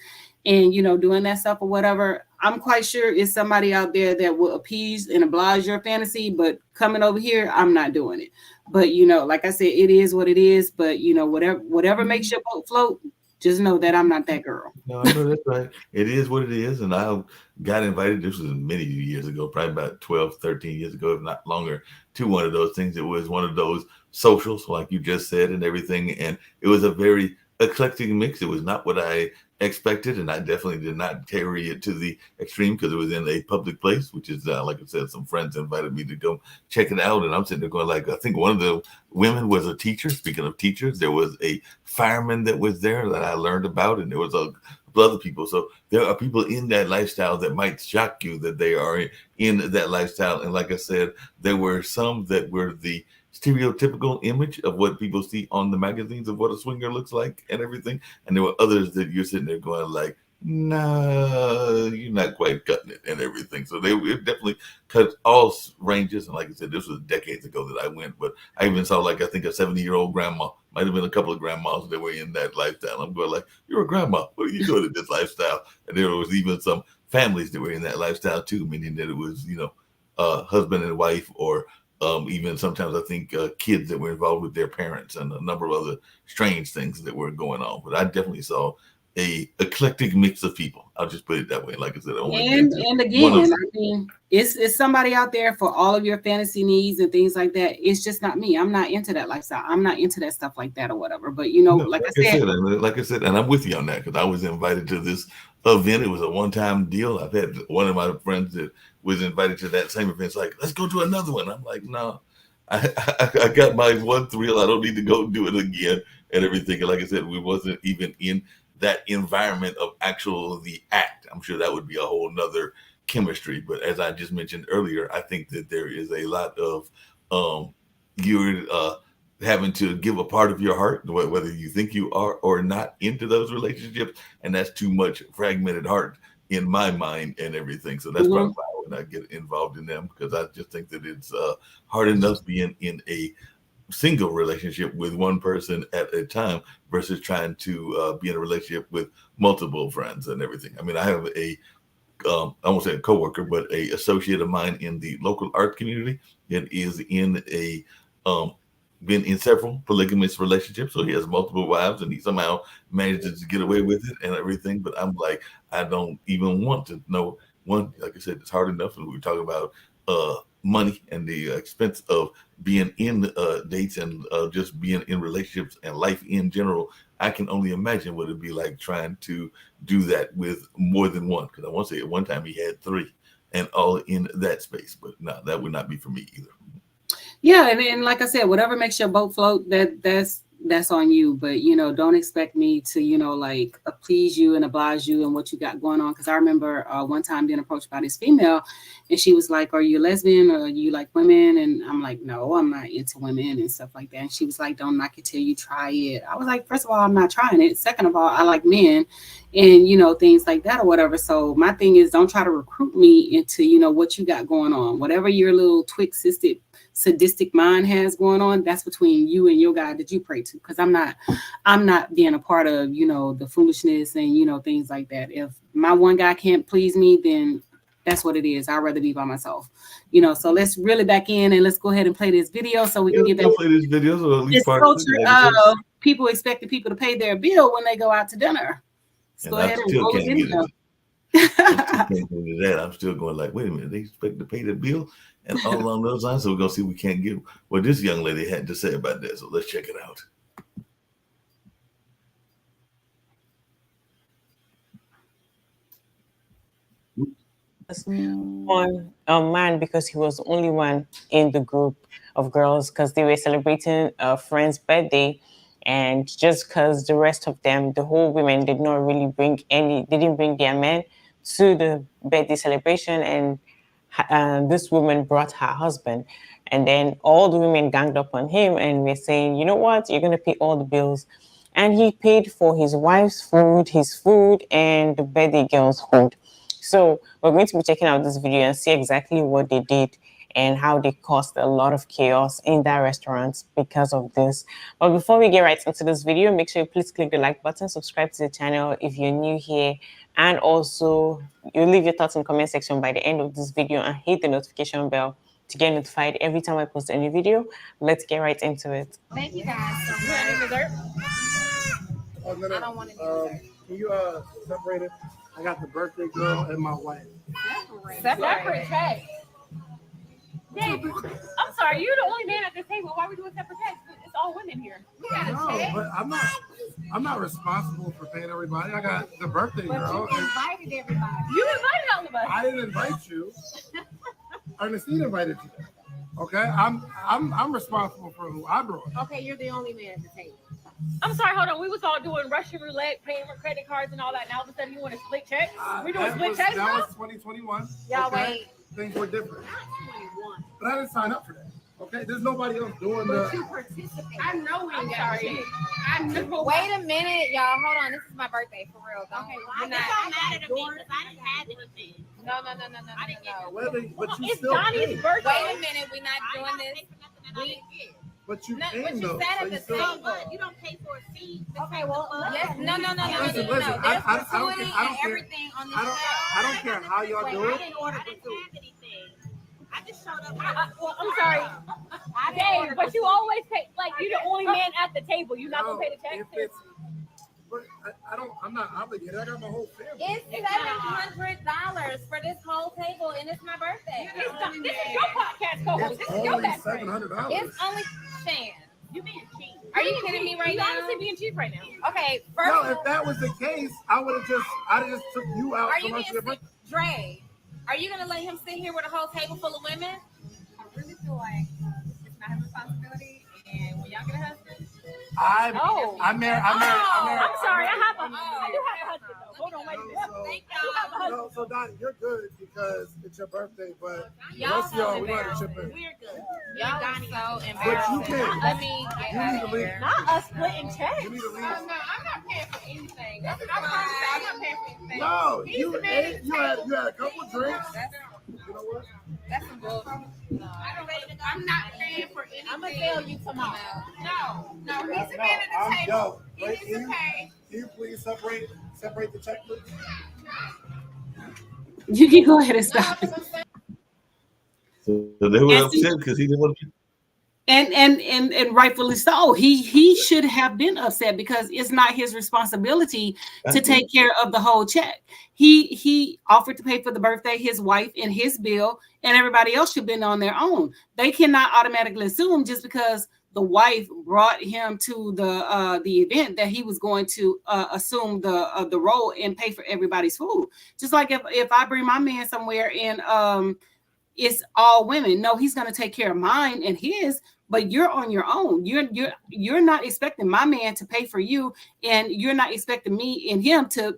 and doing that stuff or whatever. I'm quite sure it's somebody out there that will appease and oblige your fantasy, but coming over here, I'm not doing it. But like I said, it is what it is. But whatever makes your boat float, just know that I'm not that girl. No, I know that's right. It is what it is. And I got invited, this was many years ago, probably about 12, 13 years ago, if not longer, to one of those things. It was one of those socials, like you just said, and everything. And it was a very eclectic mix. It was not what I expected, and I definitely did not carry it to the extreme, because it was in a public place, which is like I said, some friends invited me to go check it out, and I'm sitting there going like, I think one of the women was a teacher. Speaking of teachers, there was a fireman that was there that I learned about, and there was a other people. So there are people in that lifestyle that might shock you that they are in that lifestyle. And like I said, there were some that were the stereotypical image of what people see on the magazines of what a swinger looks like and everything. And there were others that you're sitting there going like, nah, you're not quite cutting it and everything. So it definitely cut all ranges. And like I said, this was decades ago that I went, but I even saw like, I think a 70-year-old grandma, might have been a couple of grandmas that were in that lifestyle. I'm going like, you're a grandma. What are you doing in this lifestyle? And there was even some families that were in that lifestyle too, meaning that it was, husband and wife, or even sometimes I think kids that were involved with their parents, and a number of other strange things that were going on. But I definitely saw a eclectic mix of people. I'll just put it that way. Like I said, and again, I mean, it's somebody out there for all of your fantasy needs and things like that. It's just not me. I'm not into that lifestyle. I'm not into that stuff like that or whatever. But like I said, and I'm with you on that, because I was invited to this event. It was a one-time deal. I've had one of my friends that was invited to that same event. It's like, let's go to another one. I'm like, no, I got my one thrill. I don't need to go do it again and everything. And like I said, we wasn't even in that environment of the act. I'm sure that would be a whole nother chemistry. But as I just mentioned earlier, I think that there is a lot of you're having to give a part of your heart, whether you think you are or not, into those relationships, and that's too much fragmented heart in my mind and everything. So that's probably why I would not get involved in them, because I just think that it's hard enough being in a single relationship with one person at a time versus trying to be in a relationship with multiple friends and everything. I mean, I have I won't say a coworker, but a associate of mine in the local art community that is in a been in several polygamous relationships. So he has multiple wives, and he somehow manages to get away with it and everything. But I'm like, I don't even want to know. One, like I said, it's hard enough. And we were talking about money and the expense of being in dates and just being in relationships and life in general, I can only imagine what it'd be like trying to do that with more than one. Because I want to say at one time he had 3, and all in that space. But no, that would not be for me either. Yeah, and like I said, whatever makes your boat float, that's on you. But don't expect me to like please you and oblige you and what you got going on. Because I remember one time being approached by this female, and she was like, "Are you a lesbian or you like women?" And I'm like, "No, I'm not into women and stuff like that." And she was like, "Don't knock it till you try it." I was like, first of all, I'm not trying it. Second of all, I like men, and things like that or whatever. So my thing is, don't try to recruit me into what you got going on. Whatever your little twisted sadistic mind has going on, that's between you and your God that you pray to, because I'm not being a part of the foolishness and things like that. If my one guy can't please me, then that's what it is. I'd rather be by myself. So let's reel it back in and let's go ahead and play this video so we can get back play this video, so at least this culture of people expecting people to pay their bill when they go out to dinner. Let's go ahead and roll the video. I'm still going like, wait a minute, they expect to pay the bill and all along those lines. So we're gonna see if we can't get what this young lady had to say about that. So let's check it out. One man, because he was the only one in the group of girls, because they were celebrating a friend's birthday, and just because the rest of them, the whole women, did not really didn't bring their men to the birthday celebration, and this woman brought her husband, and then all the women ganged up on him and were saying, you know what, you're going to pay all the bills. And he paid for his wife's food, his food, and the birthday girl's food. So we're going to be checking out this video and see exactly what they did and how they caused a lot of chaos in that restaurant because of this. But before we get right into this video, make sure you please click the like button, subscribe to the channel if you're new here, and also you leave your thoughts in the comment section by the end of this video and hit the notification bell to get notified every time I post a new video. Let's get right into it. Thank you guys so much. I don't want to dessert. Can you separate it? I got the birthday girl and my wife. Separate cake. Dave, I'm sorry, you're the only man at this table. Why are we doing separate cakes? It's all women here. No, but I'm not responsible for paying everybody. I got the birthday girl. You invited everybody. You invited all of us. I didn't invite you. Ernestine invited you. Okay, I'm responsible for who I brought. Okay, you're the only man at the table. I'm sorry, hold on. We was all doing Russian roulette, paying for credit cards and all that. Now all of a sudden you want to split checks? We're doing split checks now? That was 2021. Y'all okay? wait. Things were different. Not 21. But I didn't sign up for that. Okay, there's nobody else doing But the. you participate. I know we ain't got shit. I know. Wait a minute, y'all. Hold on. This is my birthday, for real. Okay, well, I guess I'm mad at me because I didn't have anything. No. I didn't get no. Whether, but you It's still Donnie's paid. birthday. Wait a minute. We're not doing this. But you No, paid but you though. sat So at you the still. table. But you don't pay for a seat. Okay, well, yes. No. Listen, There's I don't gratuity care. and everything on this I don't care how y'all Wait, do I it. didn't order the food. Anything. I just showed up. Well, I'm sorry. Dave, but you always pay, like, you're the only man at the table. You're not going to pay the If taxes? it's, but I'm not obligated. I got my whole family. It's $700 for this whole table, and it's my birthday. This is your podcast co-host. It's This is your only best friend. $700. It's only Shan. You being cheap. Are you kidding me right You're now? honestly being cheap right now. Okay, first No, if that was the case, I'd have just took you out. are so you much being of your birthday. Dre? Are you gonna let him sit here with a whole table full of women? I really feel like it's not his responsibility. And when y'all get a husband, I'm married. I'm sorry. I do have a Oh. husband, though. Hold on, wait a minute. So- Thank I do have a husband. No, so Donnie, you're good because it's your birthday, but Y'all most of y'all, so we want to chip in. we're good. Y'all are so But you embarrassing. can't. Let me get You out need to of leave. here. Not us splitting checks. You need to leave. I'm not paying for anything. That's what I'm not paying for anything. No, He's you the man ate. at You the had table. a couple drinks. That's, You know what? that's some bull. I'm not paying for anything. I'm gonna tell you tomorrow. No. He's the man at the I'm table. yo. He Wait, needs to pay. can you please separate the check, please? You can go ahead and stop. So they were And upset because he didn't want to. And rightfully so. He should have been upset because it's not his responsibility to take care of the whole check. He offered to pay for the birthday, his wife, and his bill, and everybody else should have been on their own. They cannot automatically assume just because the wife brought him to the event that he was going to assume the role and pay for everybody's food. Just like if I bring my man somewhere and it's all women, no, he's going to take care of mine and his. But you're on your own. You're not expecting my man to pay for you, and you're not expecting me and him to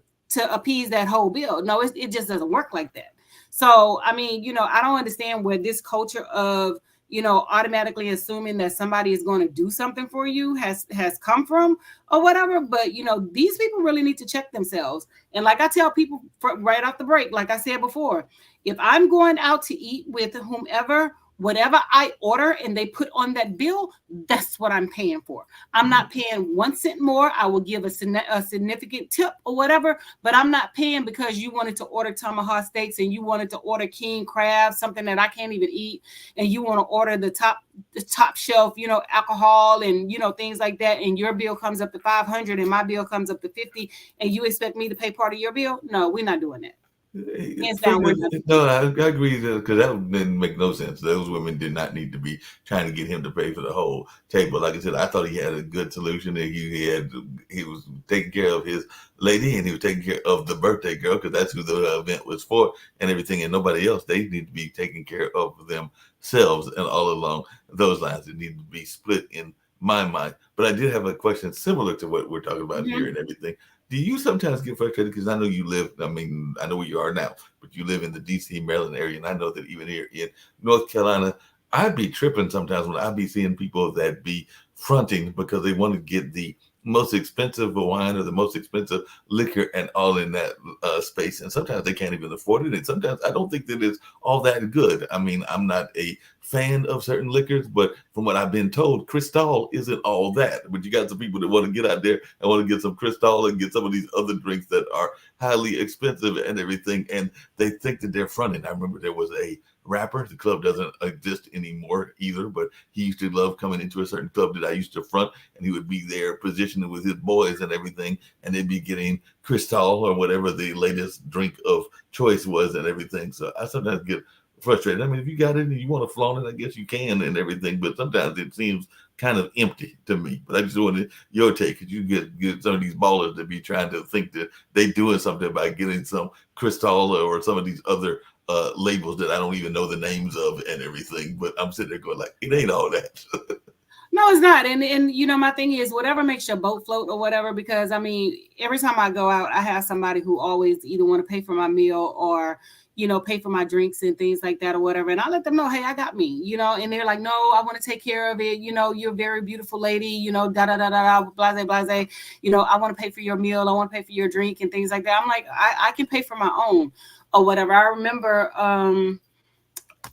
appease that whole bill. No, it just doesn't work like that. So I mean, I don't understand where this culture of automatically assuming that somebody is going to do something for you has come from or whatever. But these people really need to check themselves. And like I tell people right off the break, like I said before, if I'm going out to eat with whomever, whatever I order and they put on that bill, that's what I'm paying for. I'm not paying 1 cent more. I will give a significant tip or whatever, but I'm not paying because you wanted to order tomahawk steaks and you wanted to order king crab, something that I can't even eat, and you want to order the top shelf, alcohol and things like that, and your bill comes up to $500 and my bill comes up to $50, and you expect me to pay part of your bill? No, we're not doing that. No, I agree because that didn't make no sense. Those women did not need to be trying to get him to pay for the whole table. Like I said, I thought he had a good solution. He was taking care of his lady and he was taking care of the birthday girl because that's who the event was for and everything, and nobody else. They need to be taking care of themselves, and all along those lines, it needs to be split in my mind. But I did have a question similar to what we're talking about here and everything. Do you sometimes get frustrated? Because I know you live, I know where you are now, but you live in the DC, Maryland area. And I know that even here in North Carolina, I'd be tripping sometimes when I'd be seeing people that be fronting because they want to get the most expensive wine or the most expensive liquor and all in that space. And sometimes they can't even afford it. And sometimes I don't think that it's all that good. I mean, I'm not a fan of certain liquors, but from what I've been told, Cristal isn't all that. But you got some people that want to get out there and want to get some Cristal and get some of these other drinks that are highly expensive and everything. And they think that they're fronting. I remember there was a rapper. The club doesn't exist anymore either, but he used to love coming into a certain club that I used to front, and he would be there positioning with his boys and everything, and they'd be getting Cristal or whatever the latest drink of choice was and everything. So I sometimes get frustrated. I mean, if you got it and you want to flaunt it, I guess you can and everything, but sometimes it seems kind of empty to me. But I just wanted your take, because you get some of these ballers that be trying to think that they doing something by getting some Cristal or some of these other labels that I don't even know the names of and everything, but I'm sitting there going like, it ain't all that. No, it's not. And my thing is whatever makes your boat float or whatever, because I mean, every time I go out, I have somebody who always either want to pay for my meal or, pay for my drinks and things like that or whatever. And I let them know, hey, I got me, and they're like, no, I want to take care of it. You're a very beautiful lady, blase, blase. I want to pay for your meal. I want to pay for your drink and things like that. I'm like, I can pay for my own or whatever. I remember, I'm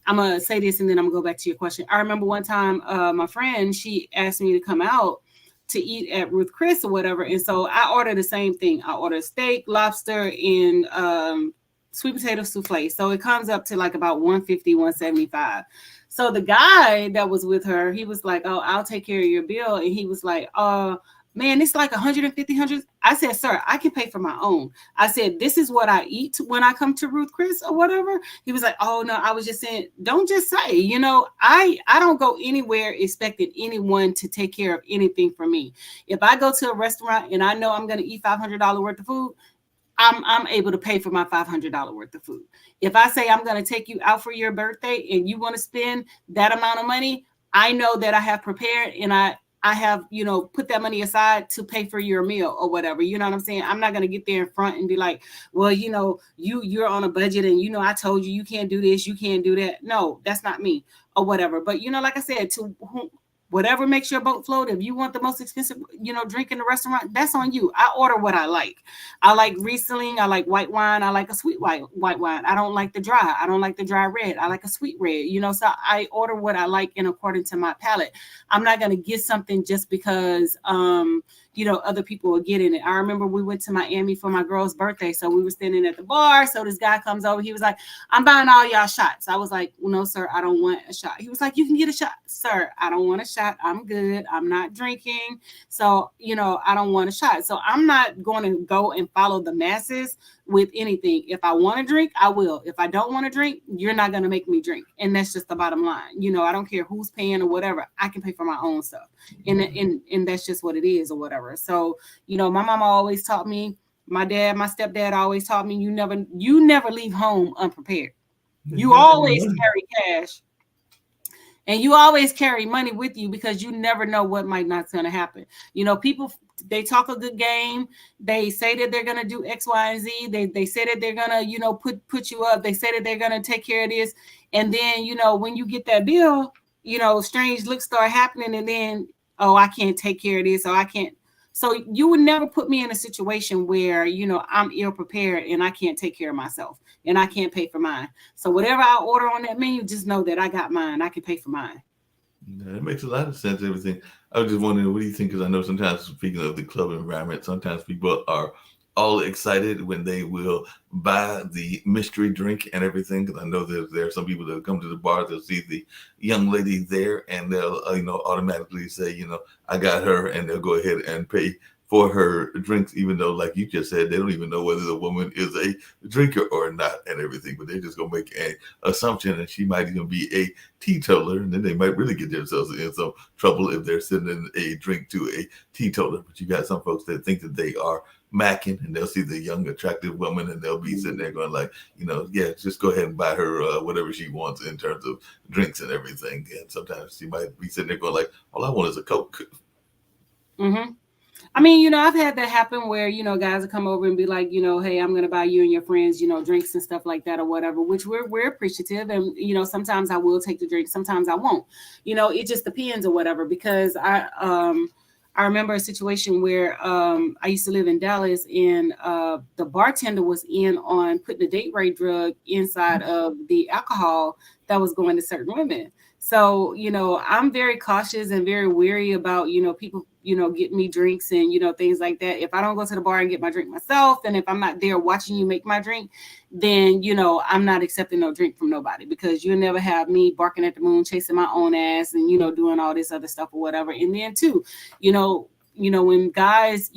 going to say this and then I'm going to go back to your question. I remember one time my friend, she asked me to come out to eat at Ruth Chris or whatever. And so I ordered the same thing. I ordered steak, lobster, and sweet potato souffle. So it comes up to like about $150, $175. So the guy that was with her, he was like, oh, I'll take care of your bill. And he was like, man, it's like $150, $100. I said, sir, I can pay for my own. I said, this is what I eat when I come to Ruth Chris or whatever. He was like, oh no, I was just saying, don't just say, I don't go anywhere expecting anyone to take care of anything for me. If I go to a restaurant and I know I'm going to eat $500 worth of food, I'm able to pay for my $500 worth of food. If I say I'm going to take you out for your birthday and you want to spend that amount of money, I know that I have prepared and I have, put that money aside to pay for your meal or whatever. You know what I'm saying? I'm not going to get there in front and be like, well, you're on a budget and, I told you can't do this, you can't do that. No, that's not me or whatever. But, like I said, whatever makes your boat float. If you want the most expensive, drink in the restaurant, that's on you. I order what I like. I like Riesling. I like white wine. I like a sweet white wine. I don't like the dry. I don't like the dry red. I like a sweet red, so I order what I like in according to my palate. I'm not going to get something just because, other people will get in it. I remember we went to Miami for my girl's birthday. So we were standing at the bar. So this guy comes over. He was like, I'm buying all y'all shots. I was like, well, no, sir, I don't want a shot. He was like, you can get a shot. Sir, I don't want a shot. I'm good. I'm not drinking. So, I don't want a shot. So I'm not going to go and follow the masses with anything. If I want to drink, I will. If I don't want to drink, you're not going to make me drink. And that's just the bottom line. I don't care who's paying or whatever. I can pay for my own stuff. And that's just what it is or whatever. So, my mama always taught me, my stepdad always taught me, you never leave home unprepared. You always carry cash. And you always carry money with you because you never know what might not going to happen. People, they talk a good game. They say that they're going to do X, Y, and Z. They say that they're going to, put you up. They say that they're going to take care of this. And then, when you get that bill, strange looks start happening. And then, oh, I can't take care of this. Or I can't. So you would never put me in a situation where, I'm ill prepared and I can't take care of myself and I can't pay for mine. So whatever I order on that menu, just know that I got mine. I can pay for mine. Yeah, it makes a lot of sense, everything. I was just wondering, what do you think? Because I know sometimes, speaking of the club environment, sometimes people are all excited when they will buy the mystery drink and everything. Because I know that there are some people that come to the bar, they'll see the young lady there and they'll, automatically say, I got her, and they'll go ahead and pay for her drinks, even though, like you just said, they don't even know whether the woman is a drinker or not and everything, but they're just going to make an assumption, and she might even be a teetotaler, and then they might really get themselves in some trouble if they're sending a drink to a teetotaler. But you got some folks that think that they are macking, and they'll see the young, attractive woman, and they'll be sitting there going like, yeah, just go ahead and buy her whatever she wants in terms of drinks and everything. And sometimes she might be sitting there going like, all I want is a Coke. Mm-hmm. I mean, I've had that happen where, guys will come over and be like, hey, I'm going to buy you and your friends, drinks and stuff like that or whatever, which we're appreciative. And, sometimes I will take the drink. Sometimes I won't. It just depends or whatever, because I remember a situation where I used to live in Dallas, and the bartender was in on putting a date rape drug inside of the alcohol that was going to certain women. So, I'm very cautious and very wary about, people, getting me drinks and, things like that. If I don't go to the bar and get my drink myself, and if I'm not there watching you make my drink, then, I'm not accepting no drink from nobody, because you'll never have me barking at the moon, chasing my own ass and, doing all this other stuff or whatever. And then too, when guys,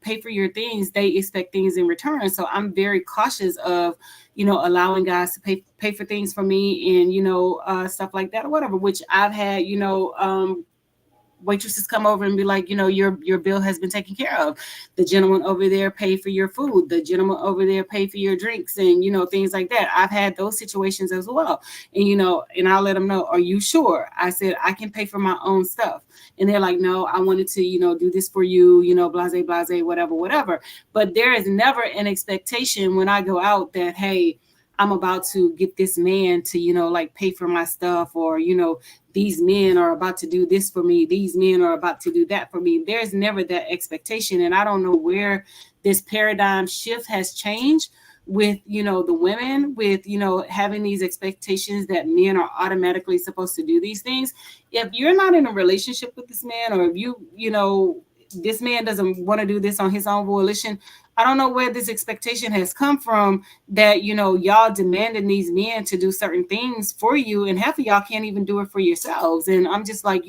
pay for your things, they expect things in return. So I'm very cautious of, allowing guys to pay for things for me and, stuff like that or whatever, which I've had, waitresses come over and be like, your bill has been taken care of. The gentleman over there paid for your food. The gentleman over there paid for your drinks and, things like that. I've had those situations as well. And, and I'll let them know, are you sure? I said, I can pay for my own stuff. And they're like, no, I wanted to, do this for you, blase, whatever. But there is never an expectation when I go out that, hey, I'm about to get this man to, pay for my stuff, or, these men are about to do this for me. These men are about to do that for me. There's never that expectation. And I don't know where this paradigm shift has changed with, the women, with, having these expectations that men are automatically supposed to do these things. If you're not in a relationship with this man, or if this man doesn't want to do this on his own volition, I don't know where this expectation has come from that, y'all demanding these men to do certain things for you, and half of y'all can't even do it for yourselves. And I'm just like,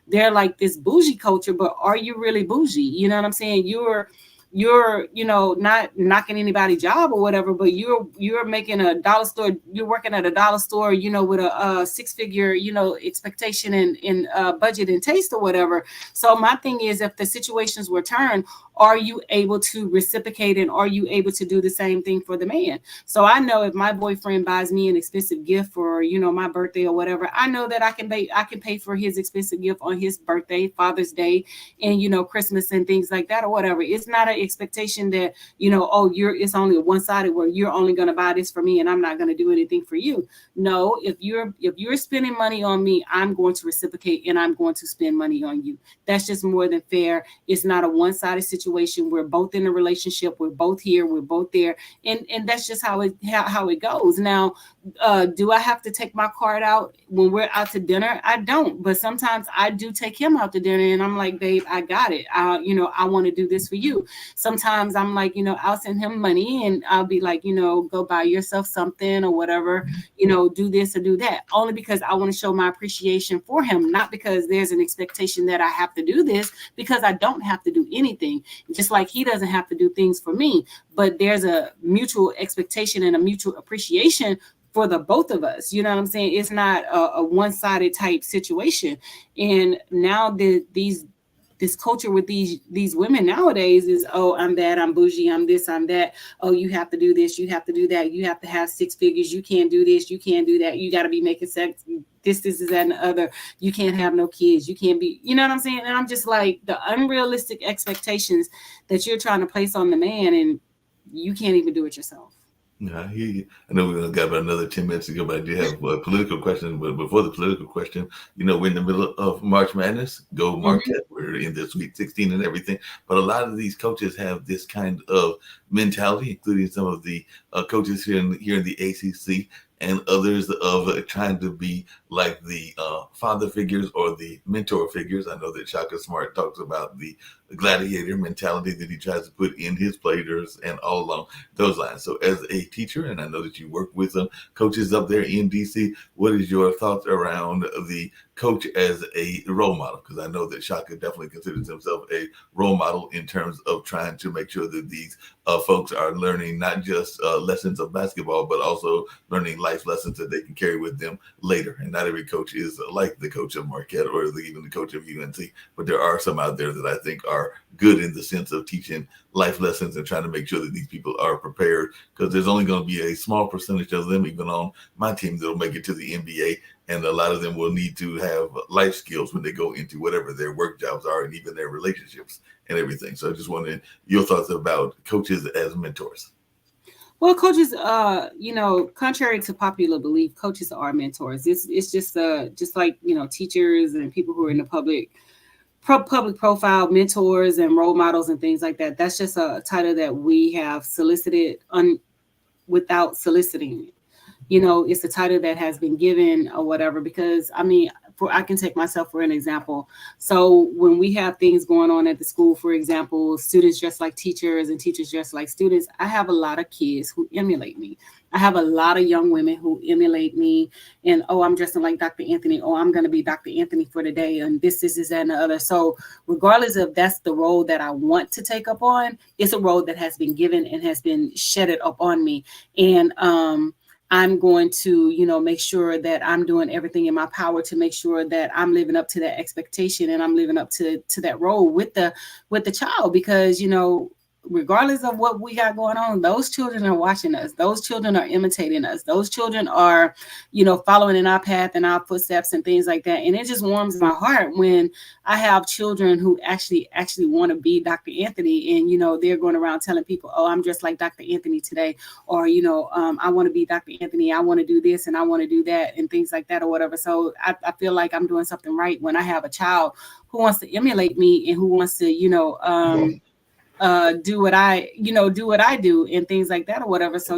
they're like this bougie culture, but are you really bougie? You know what I'm saying? You're not knocking anybody's job or whatever, but you're making a dollar store, you're working at a dollar store, with a six-figure, expectation and budget and taste or whatever. So my thing is, if the situations were turned, are you able to reciprocate, and are you able to do the same thing for the man? So I know if my boyfriend buys me an expensive gift for, my birthday or whatever, I know that I can pay for his expensive gift on his birthday, Father's Day, and, Christmas and things like that or whatever. It's not an expectation that, it's only one-sided where you're only going to buy this for me and I'm not going to do anything for you. No, if you're spending money on me, I'm going to reciprocate and I'm going to spend money on you. That's just more than fair. It's not a one-sided situation. We're both in a relationship. We're both here. We're both there. And that's just how it goes. Now, do I have to take my card out when we're out to dinner? I don't, but sometimes I do take him out to dinner, and I'm like, babe, I got it. I want to do this for you. Sometimes I'm like, I'll send him money, and I'll be like, go buy yourself something or whatever, do this or do that, only because I want to show my appreciation for him, not because there's an expectation that I have to do this, because I don't have to do anything, just like he doesn't have to do things for me. But there's a mutual expectation and a mutual appreciation for the both of us. You know what I'm saying? It's not a one-sided type situation. And now this culture with these women nowadays is, oh, I'm bad, I'm bougie, I'm this, I'm that. Oh, you have to do this, you have to do that, you have to have 6 figures, you can't do this, you can't do that, you got to be making sex, this is that, and the other, you can't have no kids, you can't be, you know what I'm saying? And I'm just like, the unrealistic expectations that you're trying to place on the man, and you can't even do it yourself. Yeah, I hear you. I know we've got about another 10 minutes to go, but I do have a political question. But before the political question, we're in the middle of March Madness. Go Marquette. We're in the Sweet 16 and everything. But a lot of these coaches have this kind of mentality, including some of the coaches here in the ACC and others, of trying to be like the father figures or the mentor figures. I know that Shaka Smart talks about the gladiator mentality that he tries to put in his players and all along those lines. So as a teacher, and I know that you work with some coaches up there in DC, what is your thoughts around the coach as a role model? Because I know that Shaka definitely considers himself a role model in terms of trying to make sure that these folks are learning not just lessons of basketball, but also learning life lessons that they can carry with them later. And not every coach is like the coach of Marquette or even the coach of UNC, but there are some out there that I think are good in the sense of teaching life lessons and trying to make sure that these people are prepared, because there's only going to be a small percentage of them, even on my team, that'll make it to the NBA. And a lot of them will need to have life skills when they go into whatever their work jobs are, and even their relationships and everything. So I just wanted your thoughts about coaches as mentors. Well, coaches, contrary to popular belief, coaches are mentors. It's just like, teachers and people who are in the public profile, mentors and role models and things like that. That's just a title that we have solicited without soliciting it. It's a title that has been given or whatever, because I can take myself for an example. So when we have things going on at the school, for example, students dress like teachers and teachers dress like students, I have a lot of kids who emulate me. I have a lot of young women who emulate me, and, oh, I'm dressing like Dr. Anthony. Oh, I'm going to be Dr. Anthony for the day. And this, that, and the other. So regardless of that's the role that I want to take up on, it's a role that has been given and has been shedded up on me. And, I'm going to, make sure that I'm doing everything in my power to make sure that I'm living up to that expectation, and I'm living up to that role with the child, because, regardless of what we got going on, those children are watching us. Those children are imitating us. Those children are, following in our path and our footsteps and things like that. And it just warms my heart when I have children who actually want to be Dr. Anthony, and, they're going around telling people, oh, I'm just like Dr. Anthony today. Or, I want to be Dr. Anthony. I want to do this and I want to do that and things like that or whatever. So I feel like I'm doing something right when I have a child who wants to emulate me and who wants to, do what I do and things like that or whatever. So,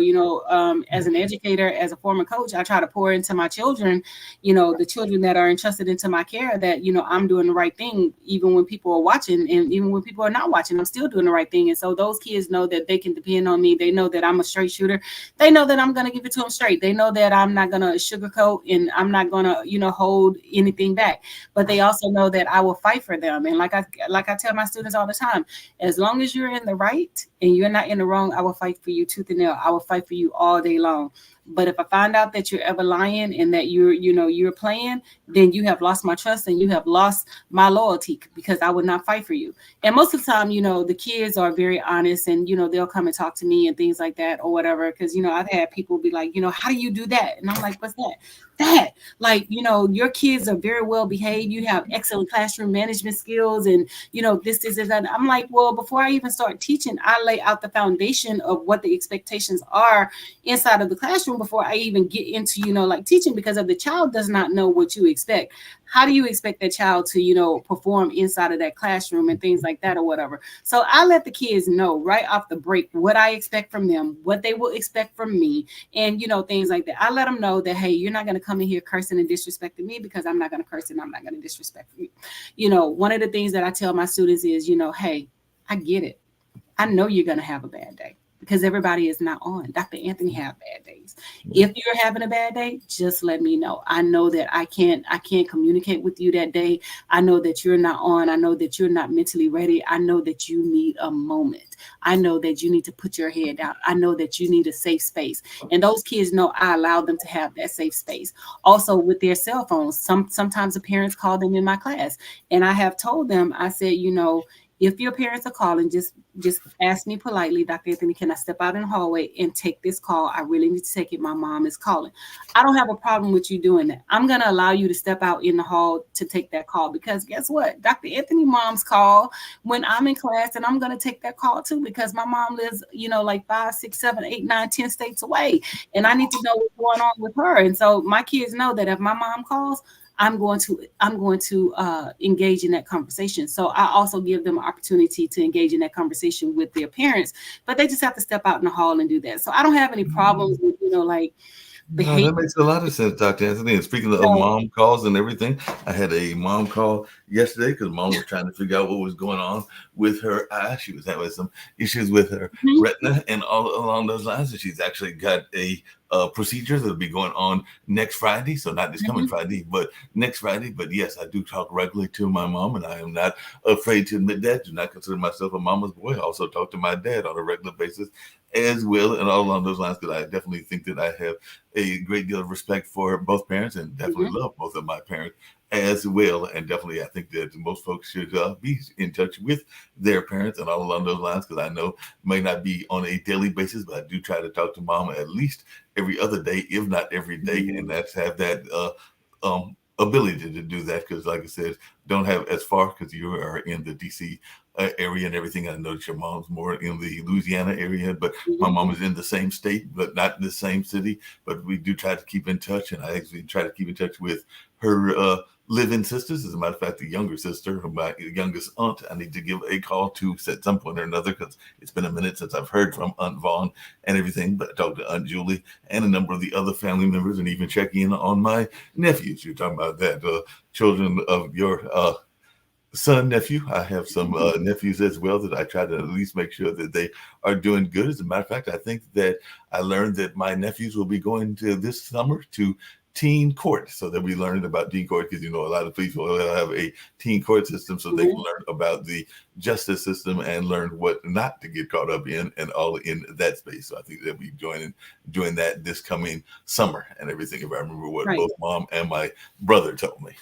as an educator, as a former coach, I try to pour into my children, the children that are entrusted into my care, that, I'm doing the right thing, even when people are watching, and even when people are not watching, I'm still doing the right thing. And so those kids know that they can depend on me. They know that I'm a straight shooter. They know that I'm going to give it to them straight. They know that I'm not going to sugarcoat, and I'm not going to, hold anything back. But they also know that I will fight for them. And like I tell my students all the time, as long as you're in the right and you're not in the wrong, I will fight for you tooth and nail. I will fight for you all day long. But if I find out that you're ever lying and that you're playing, then you have lost my trust and you have lost my loyalty, because I would not fight for you. And most of the time, the kids are very honest, and, they'll come and talk to me and things like that or whatever. Because, I've had people be like, how do you do that? And I'm like, what's that? Like, your kids are very well behaved. You have excellent classroom management skills, and, this is that. I'm like, well, before I even start teaching, I lay out the foundation of what the expectations are inside of the classroom, classroom before I even get into, like teaching, because if the child does not know what you expect, how do you expect that child to, perform inside of that classroom and things like that or whatever? So I let the kids know right off the break what I expect from them, what they will expect from me, and, things like that. I let them know that, hey, you're not going to come in here cursing and disrespecting me, because I'm not going to curse and I'm not going to disrespect you. One of the things that I tell my students is, hey, I get it. I know you're going to have a bad day, because everybody is not on. Dr. Anthony have bad days. If you're having a bad day, just let me know. I know that I can't communicate with you that day. I know that you're not on. I know that you're not mentally ready. I know that you need a moment. I know that you need to put your head down. I know that you need a safe space. And those kids know I allow them to have that safe space. Also with their cell phones, sometimes the parents call them in my class. And I have told them, I said, if your parents are calling, just ask me politely, Dr. Anthony, can I step out in the hallway and take this call? I really need to take it. My mom is calling. I don't have a problem with you doing that. I'm going to allow you to step out in the hall to take that call, because guess what? Dr. Anthony mom's call when I'm in class, and I'm going to take that call too, because my mom lives, like 5, 6, 7, 8, 9, 10 states away. And I need to know what's going on with her. And so my kids know that if my mom calls, I'm going to engage in that conversation. So I also give them an opportunity to engage in that conversation with their parents, but they just have to step out in the hall and do that. So I don't have any problems with, like behavior. That makes a lot of sense, Dr. Anthony. And speaking of mom calls and everything, I had a mom call yesterday because mom was trying to figure out what was going on with her eye. She was having some issues with her retina and all along those lines. And she's actually got a procedure that'll be going on next Friday. So not this coming Friday, but next Friday. But yes, I do talk regularly to my mom, and I am not afraid to admit that. Do not consider myself a mama's boy. I also talk to my dad on a regular basis as well, and all along those lines, because I definitely think that I have a great deal of respect for both parents, and definitely love both of my parents as well. And definitely, I think that most folks should be in touch with their parents and all along those lines, because I know may not be on a daily basis, but I do try to talk to mom at least every other day, if not every day, and that's have that ability to do that, because like I said, don't have as far, because you are in the DC area and everything. I know that your mom's more in the Louisiana area, but my mom is in the same state, but not in the same city. But we do try to keep in touch, and I actually try to keep in touch with her living sisters. As a matter of fact, the younger sister, my youngest aunt, I need to give a call to at some point or another, because it's been a minute since I've heard from Aunt Vaughn and everything. But I talked to Aunt Julie and a number of the other family members, and even checking in on my nephews. You're talking about that, children of your son, nephew. I have some nephews as well that I try to at least make sure that they are doing good. As a matter of fact, I think that I learned that my nephews will be going to this summer to teen court, so that we learned about teen court, because a lot of people have a teen court system, so they can learn about the justice system and learn what not to get caught up in, and all in that space. So I think they'll be doing that this coming summer and everything, if I remember what both mom and my brother told me.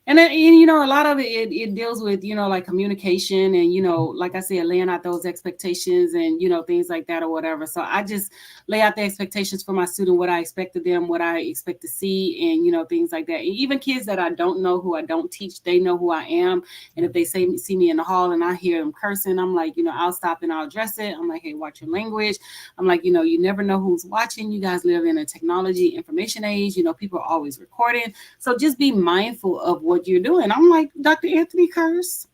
And a lot of it deals with, like communication and, like I said, laying out those expectations and, things like that or whatever. So I just lay out the expectations for my student, what I expect of them, what I expect to see, and, things like that. And even kids that I don't know, who I don't teach, they know who I am. And if they see me in the hall and I hear them cursing, I'm like, I'll stop and I'll address it. I'm like, hey, watch your language. I'm like, you never know who's watching. You guys live in a technology information age. People are always recording. So just be mindful of what you're doing. I'm like, Dr. Anthony curse.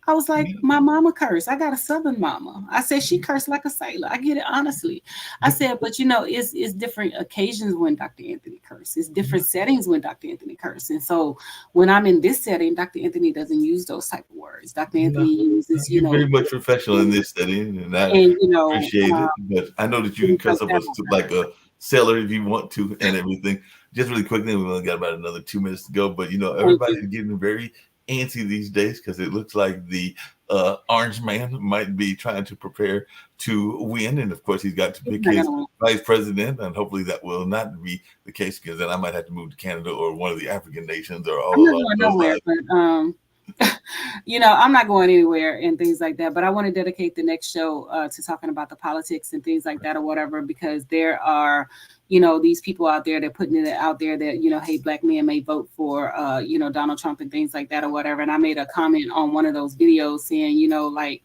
I was like, my mama cursed. I got a Southern mama. I said, she cursed like a sailor. I get it, honestly. I said, but it's different occasions when Dr. Anthony curse. It's different settings when Dr. Anthony curse. And so when I'm in this setting, Dr. Anthony doesn't use those type of words. Dr. Anthony uses, very much professional in this setting, and I appreciate it. But I know that you can cuss up like a sailor if you want to and everything. Just really quickly, we only got about another 2 minutes to go, but everybody's getting very antsy these days, because it looks like the orange man might be trying to prepare to win, and of course he's got to pick his vice president, and hopefully that will not be the case, because then I might have to move to Canada or one of the African nations or all of those. I'm not going anywhere and things like that, but I want to dedicate the next show to talking about the politics and things like that or whatever, because there are these people out there, they're putting it out there that, hey, black men may vote for, Donald Trump and things like that or whatever. And I made a comment on one of those videos saying, like,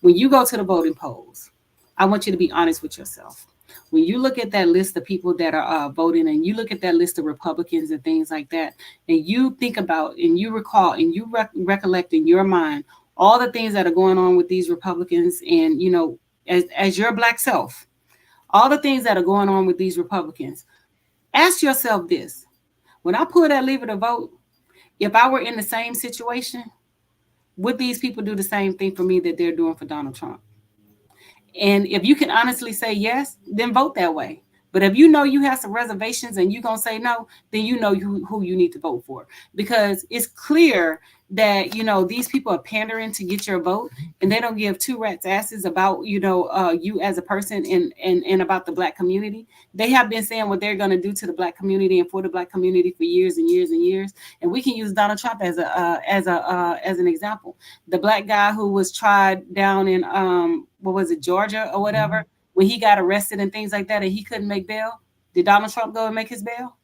when you go to the voting polls, I want you to be honest with yourself. when you look at that list of people that are voting, and you look at that list of Republicans and things like that, and you think about and you recall and you recollect in your mind all the things that are going on with these Republicans, and as your Black self, all the things that are going on with these Republicans, ask yourself this: when I pull that lever to vote, if I were in the same situation, would these people do the same thing for me that they're doing for Donald Trump? And if you can honestly say yes, then vote that way. But if you know you have some reservations and you're going to say no, then you know who you need to vote for. Because it's clear that, these people are pandering to get your vote, and they don't give two rats asses about, you as a person and about the Black community. They have been saying what they're going to do to the Black community and for the Black community for years and years and years. And we can use Donald Trump as an example. The Black guy who was tried down in, Georgia or whatever, when he got arrested and things like that, and he couldn't make bail. Did Donald Trump go and make his bail?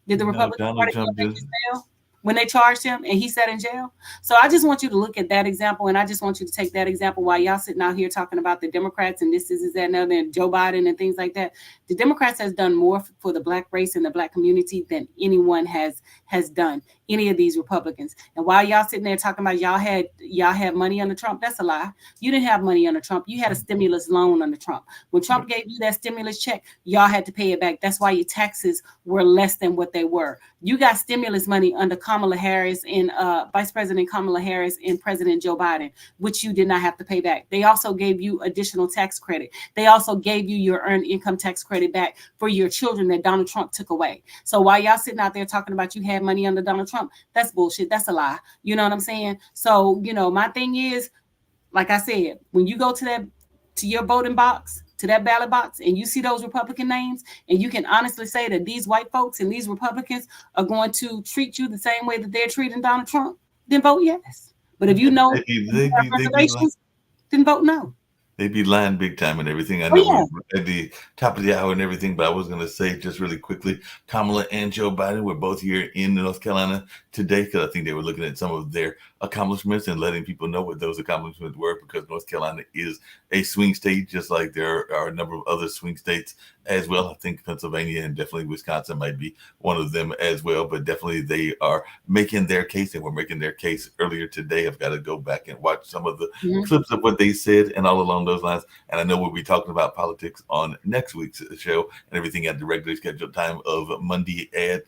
Did the Republican Party go and make his bail when they charged him and he sat in jail? So I just want you to look at that example, and I just want you to take that example while y'all sitting out here talking about the Democrats and this is that and other, and Joe Biden and things like that. The Democrats has done more for the Black race and the Black community than anyone has done, any of these Republicans. And while y'all sitting there talking about y'all had money under Trump, that's a lie. You didn't have money under Trump. You had a stimulus loan under Trump. When Trump gave you that stimulus check, y'all had to pay it back. That's why your taxes were less than what they were. You got stimulus money under Kamala Harris and Vice President Kamala Harris and President Joe Biden, which you did not have to pay back. They also gave you additional tax credit. They also gave you your earned income tax credit back for your children that Donald Trump took away. So while y'all sitting out there talking about you had money under Donald Trump, that's bullshit. That's a lie. You know what I'm saying? So, my thing is, like I said, when you go to your voting box, to that ballot box, and you see those Republican names, and you can honestly say that these white folks and these Republicans are going to treat you the same way that they're treating Donald Trump, then vote yes. But if you know reservations, then vote no. They'd be lying big time and everything. I know we're at the top of the hour and everything, but I was going to say just really quickly, Kamala and Joe Biden were both here in North Carolina today because I think they were looking at some of their accomplishments and letting people know what those accomplishments were, because North Carolina is a swing state, just like there are a number of other swing states as well. I think Pennsylvania and definitely Wisconsin might be one of them as well, but definitely they are making their case, and were making their case earlier today. I've got to go back and watch some of the clips of what they said and all along those lines. And I know we'll be talking about politics on next week's show and everything at the regularly scheduled time of Monday at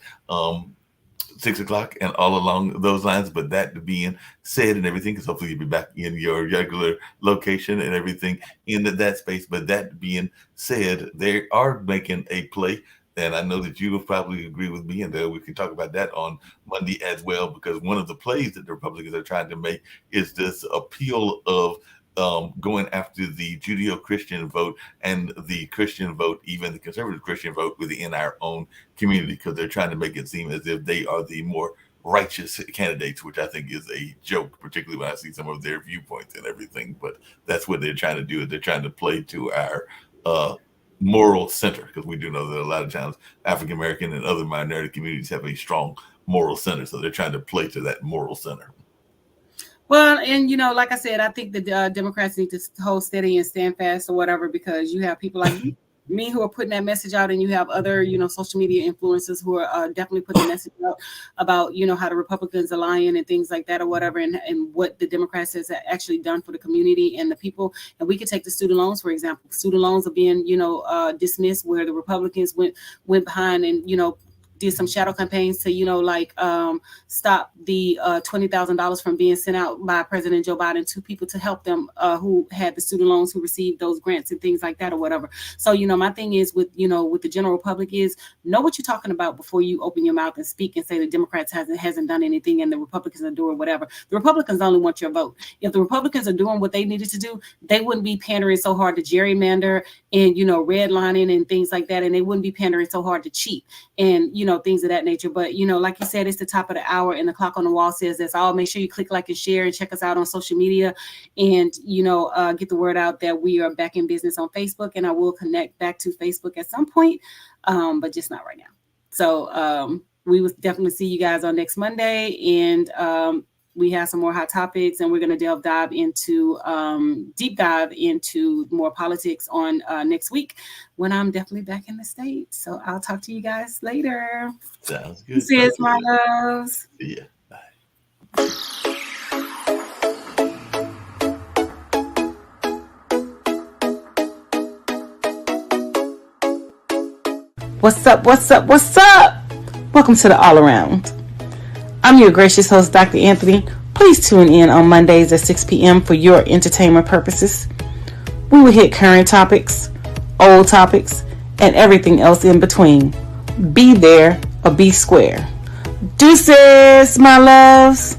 6 o'clock and all along those lines. But that being said and everything, because hopefully you'll be back in your regular location and everything in that space. But that being said, they are making a play. And I know that you will probably agree with me, and we can talk about that on Monday as well, because one of the plays that the Republicans are trying to make is this appeal of going after the Judeo-Christian vote and the Christian vote, even the conservative Christian vote within our own community, because they're trying to make it seem as if they are the more righteous candidates, which I think is a joke, particularly when I see some of their viewpoints and everything. But that's what they're trying to do. They're trying to play to our moral center, because we do know that a lot of times African American and other minority communities have a strong moral center. So they're trying to play to that moral center. Well, and like I said, I think the Democrats need to hold steady and stand fast or whatever, because you have people like me who are putting that message out, and you have other, social media influencers who are definitely putting the message out about, how the Republicans are lying and things like that or whatever, and what the Democrats has actually done for the community and the people. And we could take the student loans, for example. Student loans are being, dismissed, where the Republicans went behind and, did some shadow campaigns to, stop the $20,000 from being sent out by President Joe Biden to people to help them who had the student loans, who received those grants and things like that or whatever. So, my thing is with the general public is know what you're talking about before you open your mouth and speak and say the Democrats hasn't done anything and the Republicans are doing whatever. The Republicans only want your vote. If the Republicans are doing what they needed to do, they wouldn't be pandering so hard to gerrymander and, redlining and things like that. And they wouldn't be pandering so hard to cheat and, things of that nature. But, like you said, it's the top of the hour and the clock on the wall says that's all. Make sure you click like and share and check us out on social media and, get the word out that we are back in business on Facebook, and I will connect back to Facebook at some point, but just not right now. So we will definitely see you guys on next Monday. And we have some more hot topics, and we're going to deep dive into more politics on next week when I'm definitely back in the States. So I'll talk to you guys later. Sounds good. See you, my loves. See ya. Bye. What's up? What's up? What's up? Welcome to the All Around. I'm your gracious host, Dr. Anthony. Please tune in on Mondays at 6 p.m. for your entertainment purposes. We will hit current topics, old topics, and everything else in between. Be there or be square. Deuces, my loves.